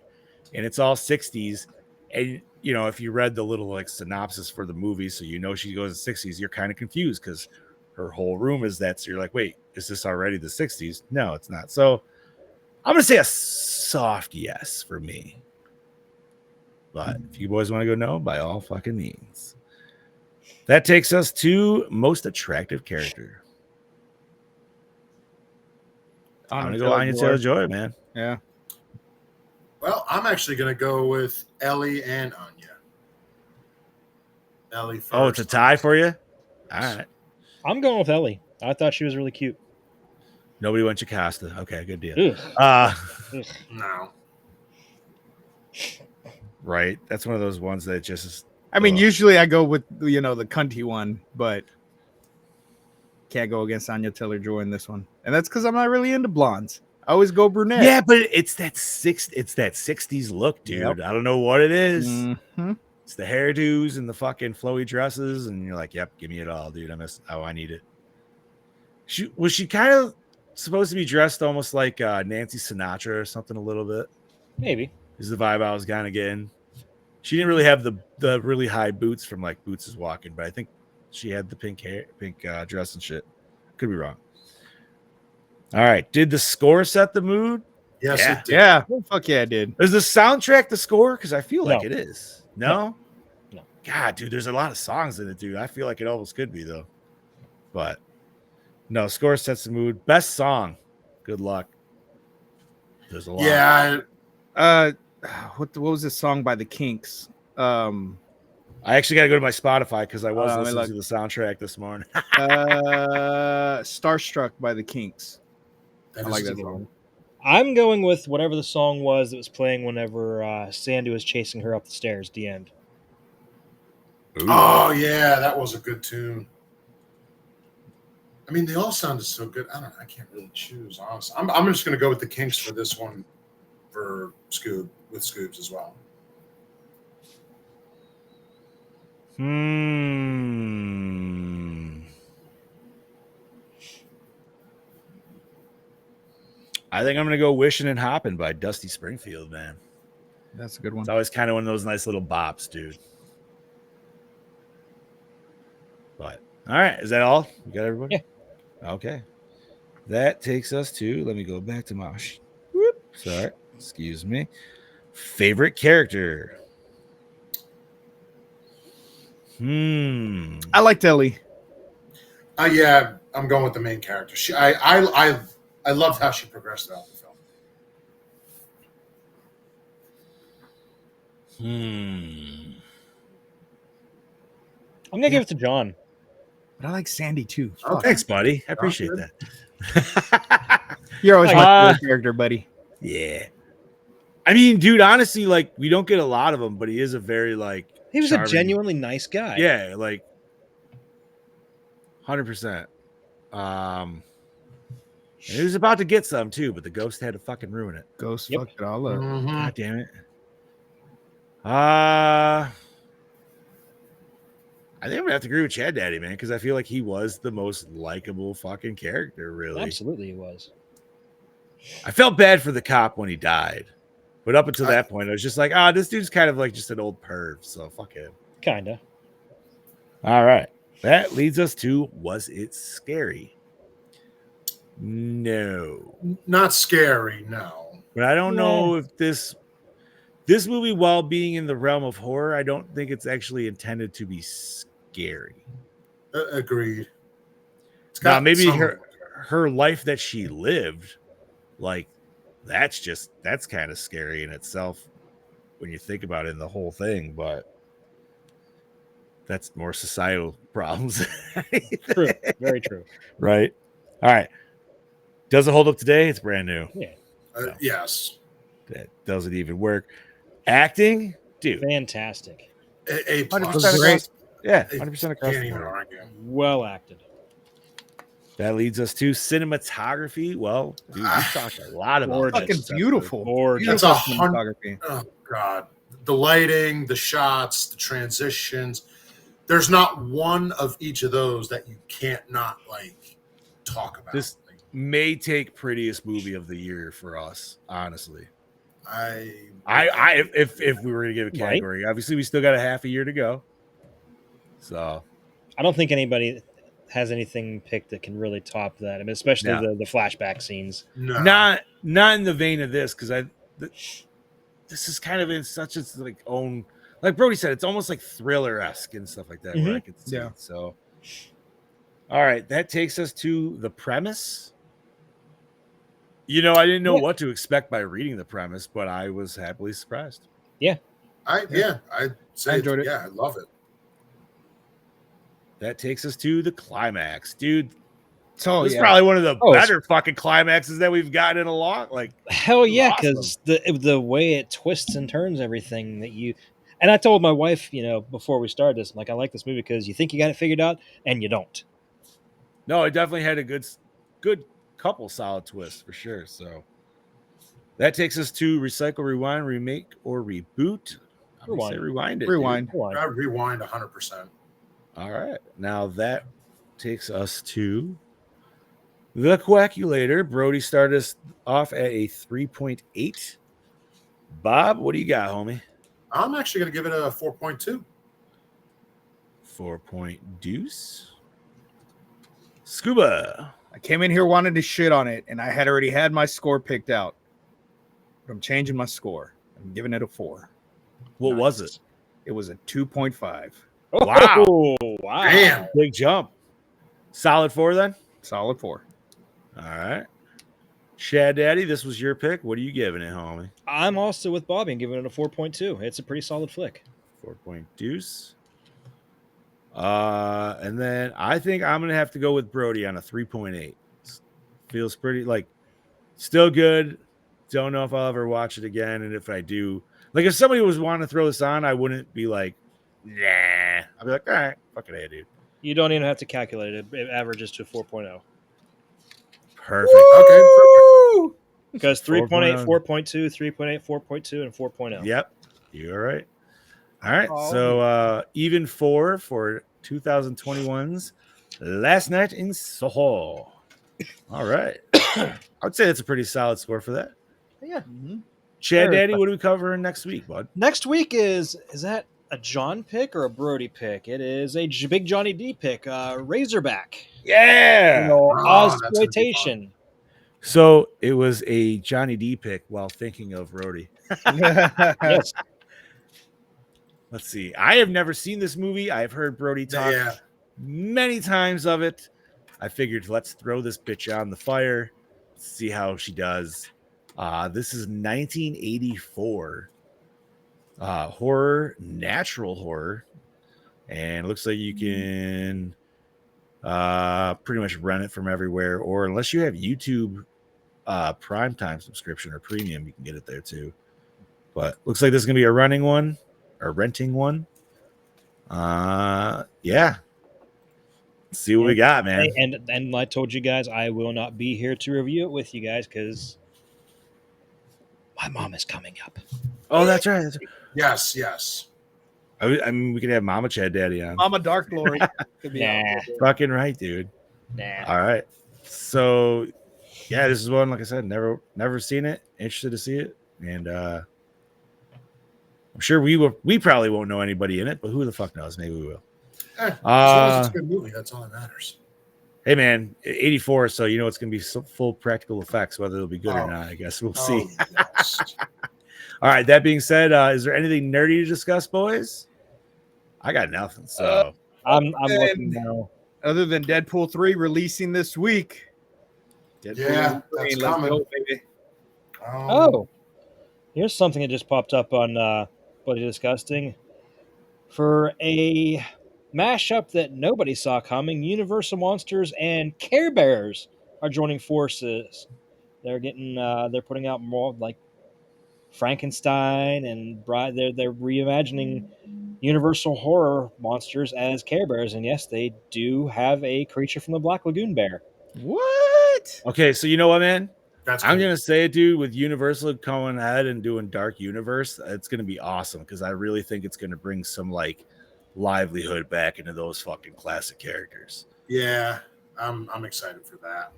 and it's all 60s. And you know, if you read the little like synopsis for the movie, so you know she goes to 60s, you're kind of confused because her whole room is that. So you're like, wait, is this already the 60s? No, it's not. So I'm gonna say a soft yes for me. But if you boys want to go no, by all fucking means. That takes us to most attractive character. I'm gonna go Anya Taylor-Joy, man. Yeah. Well, I'm actually gonna go with Ellie and Anya. Ellie first. Oh, it's a tie for you? All right. I'm going with Ellie. I thought she was really cute. Nobody went Jocasta. Okay, good deal. No. Right. That's one of those ones that just is. I mean, usually I go with the cunty one, but can't go against Anya Taylor-Joy in this one, and that's because I'm not really into blondes. I always go brunette. Yeah, but it's that 60s look, dude. Yep. I don't know what it is. Mm-hmm. It's the hairdos and the fucking flowy dresses, and you're like, "Yep, give me it all, dude. I need it." Was she kind of supposed to be dressed almost like Nancy Sinatra or something a little bit? Maybe. Is the vibe I was kind of getting. She didn't really have the really high boots from like Boots is Walking, but I think she had the pink dress and shit. Could be wrong. All right. Did the score set the mood? Yes, it did. Yeah. Fuck yeah, it did. Is the soundtrack the score? Because I feel like it is. No? God, dude, there's a lot of songs in it, dude. I feel like it almost could be, though. But no, score sets the mood. Best song. Good luck. There's a lot. Yeah. what was this song by the Kinks? I actually got to go to my Spotify because I was let me listening look. to the soundtrack this morning. Starstruck by the Kinks. That I is like a that good song. one. I'm going with whatever the song was that was playing whenever Sandy was chasing her up the stairs. The end. Ooh. Oh yeah, that was a good tune. I mean, they all sounded so good. I don't know. I can't really choose, honestly. I'm just going to go with the Kinks for this one, for Scoobs as well. I think I'm going to go Wishing and Hopping by Dusty Springfield, man. That's a good one. It's always kind of one of those nice little bops, dude. But, all right. Is that all? You got everybody? Yeah. Okay. That takes us to, let me go back to my, sorry. Excuse me. Favorite character. I liked Ellie. Yeah, I'm going with the main character. I loved how she progressed throughout the film. I'm gonna give it to John. But I like Sandy too. Okay. Thanks, buddy. I appreciate that. You're always my favorite character, buddy. Yeah. I mean, dude, honestly, like, we don't get a lot of them, but he is a very, like, He was charming, a genuinely nice guy. yeah, like 100%. And he was about to get some too, but the ghost had to fucking ruin it. Ghost fucked it all up. Mhm. God damn it. I think I'm gonna have to agree with Chad Daddy, man, because I feel like he was the most likable fucking character, really. Absolutely, he was. I felt bad for the cop when he died, but up until that point, I was just like, this dude's kind of like just an old perv, so fuck him. Kinda. All right. That leads us to, was it scary? No. Not scary, no. But I don't know if this movie, while being in the realm of horror, I don't think it's actually intended to be scary. Agreed. It's Now, got maybe some- her life that she lived, like, that's kind of scary in itself when you think about it in the whole thing, but that's more societal problems. True. Very true. Right. All right. Does it hold up today? It's brand new. Yeah. Yes. That doesn't even work. Acting, dude. Fantastic. A plus. 100% Great. Yeah, 100% across Can't the even board. argue. Well acted. That leads us to cinematography. Well, dude, we talked a lot about Gorgeous. Fucking this beautiful. Gorgeous. That's Beautiful 100. cinematography. Oh God, the lighting, the shots, the transitions. There's not one of each of those that you can't not like talk about. This may take prettiest movie of the year for us, honestly. If we were gonna give a category, obviously we still got a half a year to go. So I don't think anybody has anything picked that can really top that. I mean, especially the flashback scenes. No. not in the vein of this, because this is kind of in such its like own, like Brody said, it's almost like thriller-esque and stuff like that, where I could see it. So all right, that takes us to the premise. You know, I didn't know what to expect by reading the premise, but I was happily surprised. Yeah. I enjoyed it. Yeah, I love it. That takes us to the climax, dude. So this is probably one of the better fucking climaxes that we've gotten in a long, like, hell yeah, because the way it twists and turns everything that you. And I told my wife, you know, before we started this, I'm like, I like this movie because you think you got it figured out and you don't. No, it definitely had a good couple solid twists for sure. So that takes us to recycle, rewind, remake, or reboot. I'm gonna say rewind it. Rewind. I rewind 100%. All right. Now that takes us to the Quackulator. Brody started us off at a 3.8. Bob, what do you got, homie? I'm actually going to give it a 4.2. 4-point deuce. Scuba. I came in here wanting to shit on it, and I had already had my score picked out. But I'm changing my score. I'm giving it a 4. What was it? It was a 2.5. Wow. Oh, wow. Damn. Big jump. Solid 4 then? Solid 4. All right. Chad Daddy, this was your pick. What are you giving it, homie? I'm also with Bobby and giving it a 4.2. It's a pretty solid flick. 4-point deuce. And then I think I'm gonna have to go with Brody on a 3.8. Feels pretty like still good. Don't know if I'll ever watch it again, and if I do, like if somebody was wanting to throw this on, I wouldn't be like, nah. I'd be like, all right, fuck it, dude. You don't even have to calculate it. It averages to 4.0. Perfect. Okay. Because 3.8, 4.0. 4.2, 3.8, 4.2, and 4.0. Yep, you're right. All right, Oh, so even for 2021's Last Night in Soho. All right. I would say that's a pretty solid score for that. Yeah. Chad Very Daddy, fun. what are we covering next week, bud? Next week is that a John pick or a Brody pick? It is a big Johnny D pick. Razorback. Yeah. Ozploitation. So it was a Johnny D pick while thinking of Brody. Yes. Let's see. I have never seen this movie. I've heard Brody talk many times of it. I figured let's throw this bitch on the fire, see how she does. This is 1984 horror, natural horror, and it looks like you can pretty much rent it from everywhere, or unless you have YouTube primetime subscription or premium, you can get it there too. But looks like this is gonna be a running one or renting one. Yeah. Let's see what we got, man. And I told you guys I will not be here to review it with you guys because my mom is coming up. Oh, that's right. Yes. I mean, we could have Mama Chad Daddy on. Mama Dark Lord. Nah. Fucking right, dude. Nah. All right. So, yeah, this is one, like I said, never seen it. Interested to see it. And I'm sure we probably won't know anybody in it, but who the fuck knows? Maybe we will. As long as it's a good movie, that's all that matters. Hey, man, 84, so you know it's going to be full practical effects, whether it'll be good or not, I guess. We'll see. Yes. All right, that being said, is there anything nerdy to discuss, boys? I got nothing, so. I'm looking now. Other than Deadpool 3 releasing this week. Yeah, that's coming. Go, baby. Oh, here's something that just popped up on Bloody Disgusting. For a mashup that nobody saw coming, Universal Monsters and Care Bears are joining forces. They're putting out more like Frankenstein and they're reimagining Universal horror monsters as Care Bears, and yes, they do have a creature from the Black Lagoon bear. What? Okay, so you know what, man? That's I'm cool. gonna say, dude, with Universal going ahead and doing Dark Universe, it's gonna be awesome because I really think it's gonna bring some like livelihood back into those fucking classic characters. Yeah, I'm excited for that.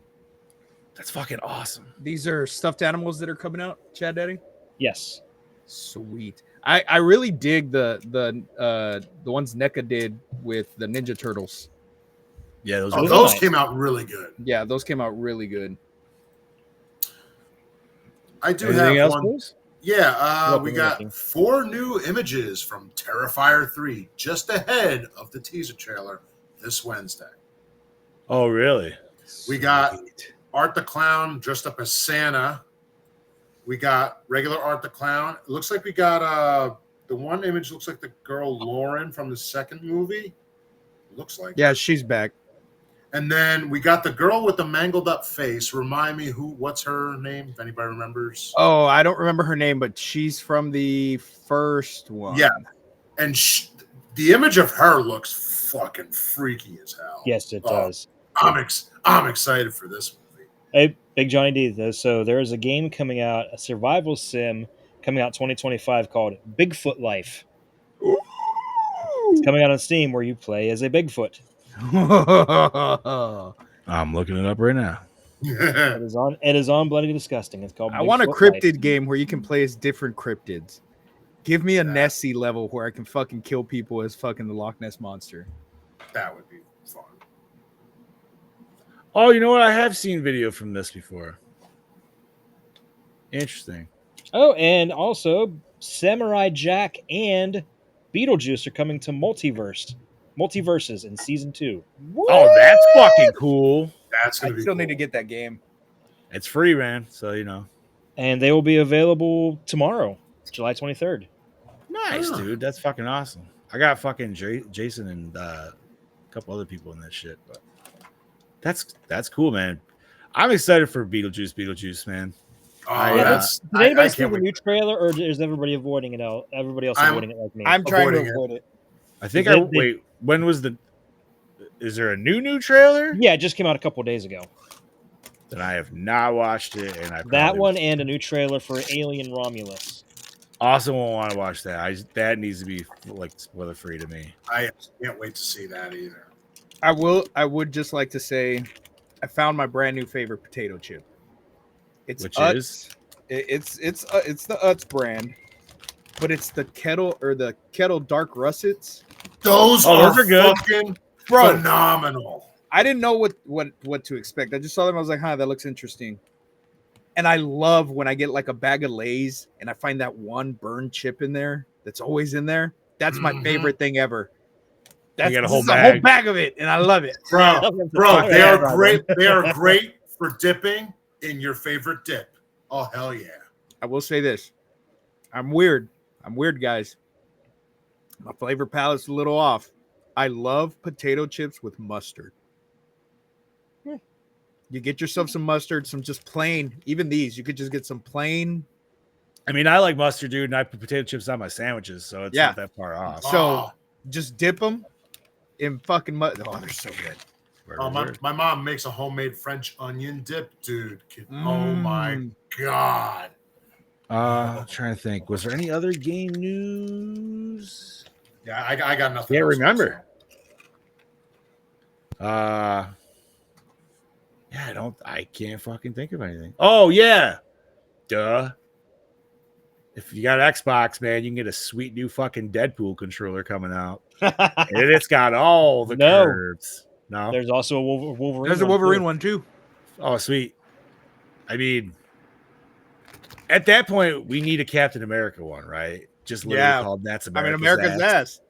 That's fucking awesome. These are stuffed animals that are coming out, Chad Daddy? Yes. Sweet. I really dig the ones NECA did with the Ninja Turtles. Yeah, those Those came out really good. Yeah, those came out really good. I do Anything have else, one. boys? Yeah, we got looking. 4 new images from Terrifier 3 just ahead of the teaser trailer this Wednesday. Oh, really? We got Art the Clown dressed up as Santa. We got regular Art the Clown. It looks like we got the one image looks like the girl Lauren from the second movie. Looks like. Yeah, she's back. And then we got the girl with the mangled up face. Remind me what's her name, if anybody remembers. Oh, I don't remember her name, but she's from the first one. Yeah. And the image of her looks fucking freaky as hell. Yes, it does. I'm excited for this movie. Hey, Big Johnny D, though. So there is a game coming out, a survival sim coming out 2025 called Bigfoot Life. It's coming out on Steam where you play as a Bigfoot. I'm looking it up right now. It is on Bloody Disgusting. It's called I want a Bigfoot cryptid Life. game where you can play as different cryptids. Give me a Nessie level where I can fucking kill people as fucking the Loch Ness Monster. That would be fun. Oh, you know what? I have seen video from this before. Interesting. Oh, and also Samurai Jack and Beetlejuice are coming to Multiverses in season 2. Oh, that's fucking cool. That's I gonna be still cool. need to get that game. It's free, man. So And they will be available tomorrow, July 23rd. nice, dude. That's fucking awesome. I got fucking Jason and a couple other people in that shit, but that's cool, man. I'm excited for Beetlejuice, man. Did anybody see the new trailer, or is everybody avoiding it out? Everybody else avoiding it like me? I'm trying to avoid it. I think wait. When was is there a new trailer? Yeah, it just came out a couple of days ago. Then I have not watched it, and that one and a new trailer for Alien Romulus. Also won't want to watch that. That needs to be like spoiler free to me. I can't wait to see that either. I would just like to say, I found my brand new favorite potato chip. It's Which Utz. is it's the Utz brand, but it's the kettle dark russets. Those are good, fucking phenomenal. I didn't know what to expect. I just saw them. I was like, that looks interesting. And I love when I get like a bag of Lay's and I find that one burned chip in there that's always in there. That's my favorite thing ever. That's a whole bag of it, and I love it, bro. They are great. They are great for dipping in your favorite dip. Oh hell yeah! I will say this: I'm weird, guys. My flavor palate's a little off. I love potato chips with mustard. You get yourself some mustard, some just plain. Even these, you could just get some plain. I mean, I like mustard, dude, and I put potato chips on my sandwiches, so it's not that far off. So just dip them in fucking mustard. Oh, they're so good. My mom makes a homemade French onion dip, dude. Oh my god. I'm trying to think. Was there any other game news? Yeah, I got nothing. Can't remember. Yeah, I can't fucking think of anything. Oh yeah. Duh. If you got Xbox, man, you can get a sweet new fucking Deadpool controller coming out. And it's got all the curves. No. There's also a Wolverine. There's a Wolverine one too. Oh, sweet. I mean, at that point, we need a Captain America one, right? Just literally called That's America's America's ass.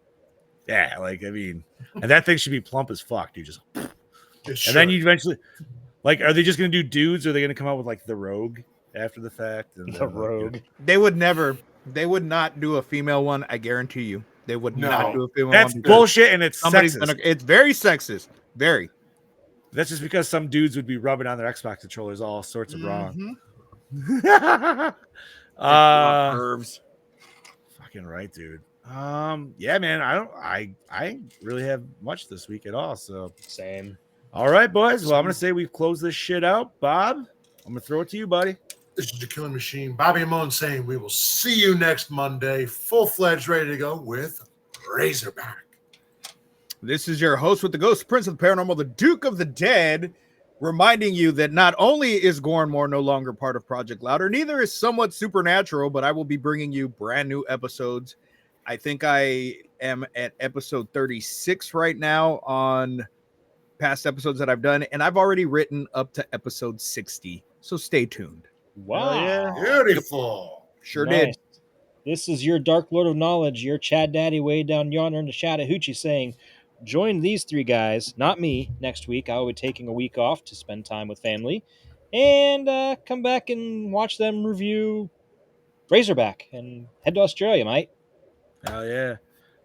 Yeah, and that thing should be plump as fuck, dude. Just and then you eventually, are they just gonna do dudes, or are they gonna come out with the Rogue after the fact? And the Rogue. They would not do a female one. I guarantee you, they would not do a female one. That's one. bullshit, and it's sexist. It's very sexist. Very. That's just because some dudes would be rubbing on their Xbox controllers all sorts of wrong. Curves. Fucking right, dude. Yeah, man. I really have much this week at all. So same. All right, boys. Well, I'm gonna say we've closed this shit out. Bob, I'm gonna throw it to you, buddy. This is the Killing Machine. Bobby Amone saying we will see you next Monday, full-fledged, ready to go with Razorback. This is your host with the Ghost, Prince of the Paranormal, the Duke of the Dead, reminding you that not only is Gore and More no longer part of Project Louder, neither is Somewhat Supernatural, but I will be bringing you brand new episodes. I think I am at episode 36 right now on past episodes that I've done, and I've already written up to episode 60, so stay tuned. Wow. Beautiful. Sure did. This is your Dark Lord of Knowledge, your Chad Daddy way down yonder in the Chattahoochee saying, join these three guys, not me, next week. I will be taking a week off to spend time with family and come back and watch them review Razorback and head to Australia, mate. Hell yeah.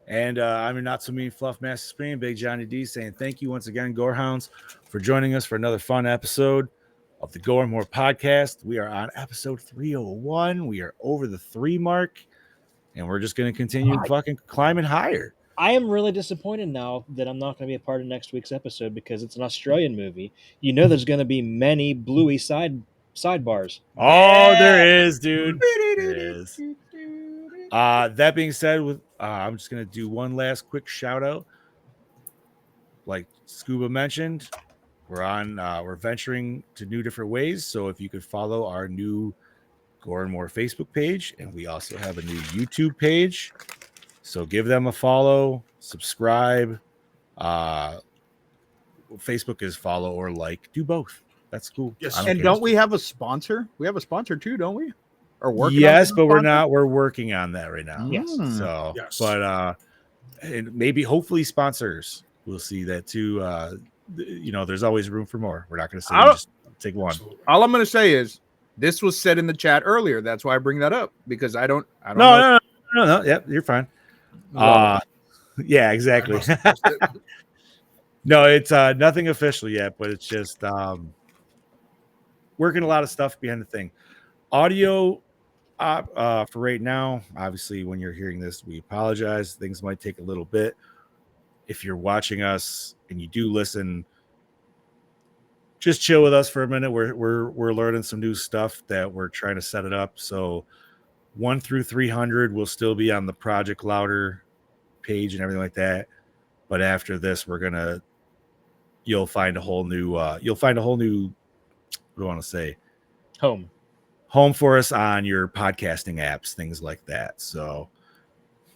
And I'm your Not So Mean Fluff Master Supreme, Big Johnny D, saying thank you once again, Gorehounds, for joining us for another fun episode of the Gore and More podcast. We are on episode 301. We are over the 3 mark, and we're just going to continue fucking climbing higher. I am really disappointed now that I'm not going to be a part of next week's episode because it's an Australian movie. You know there's going to be many bluey sidebars. Oh, there is, dude. There is. That being said, I'm just going to do one last quick shout out. Like Scuba mentioned, we're venturing to new different ways. So if you could follow our new Gore and More Facebook page, and we also have a new YouTube page. So give them a follow, subscribe. Facebook is follow or like. Do both. That's cool. Yes. And don't we have a sponsor? We have a sponsor too, don't we? Or working? Yes, but we're not. We're working on that right now. Yes. So, yes. But and maybe hopefully sponsors. We'll see that too. There's always room for more. We're not going to say just Take one. Absolutely. All I'm going to say is this was said in the chat earlier. That's why I bring that up, because I don't know. No. Yep, you're fine. Well, Yeah, I exactly. must have missed it. No, it's nothing official yet, but it's just working a lot of stuff behind the thing. Audio for right now, obviously when you're hearing this, we apologize. Things might take a little bit. If you're watching us and you do listen, just chill with us for a minute. We're learning some new stuff that we're trying to set it up. So 1 through 300 will still be on the Project Louder page and everything like that. But after this, you'll find a whole new what do I want to say? Home for us on your podcasting apps, things like that. So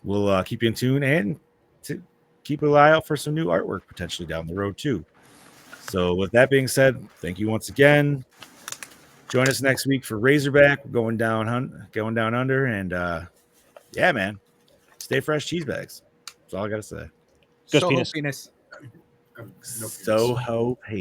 we'll keep you in tune and to keep an eye out for some new artwork potentially down the road too. So with that being said, thank you once again. Join us next week for Razorback. We're going down under, and yeah, man, stay fresh, cheese bags. That's all I gotta say. Ghost Soho penis. penis. No penis. Soho penis.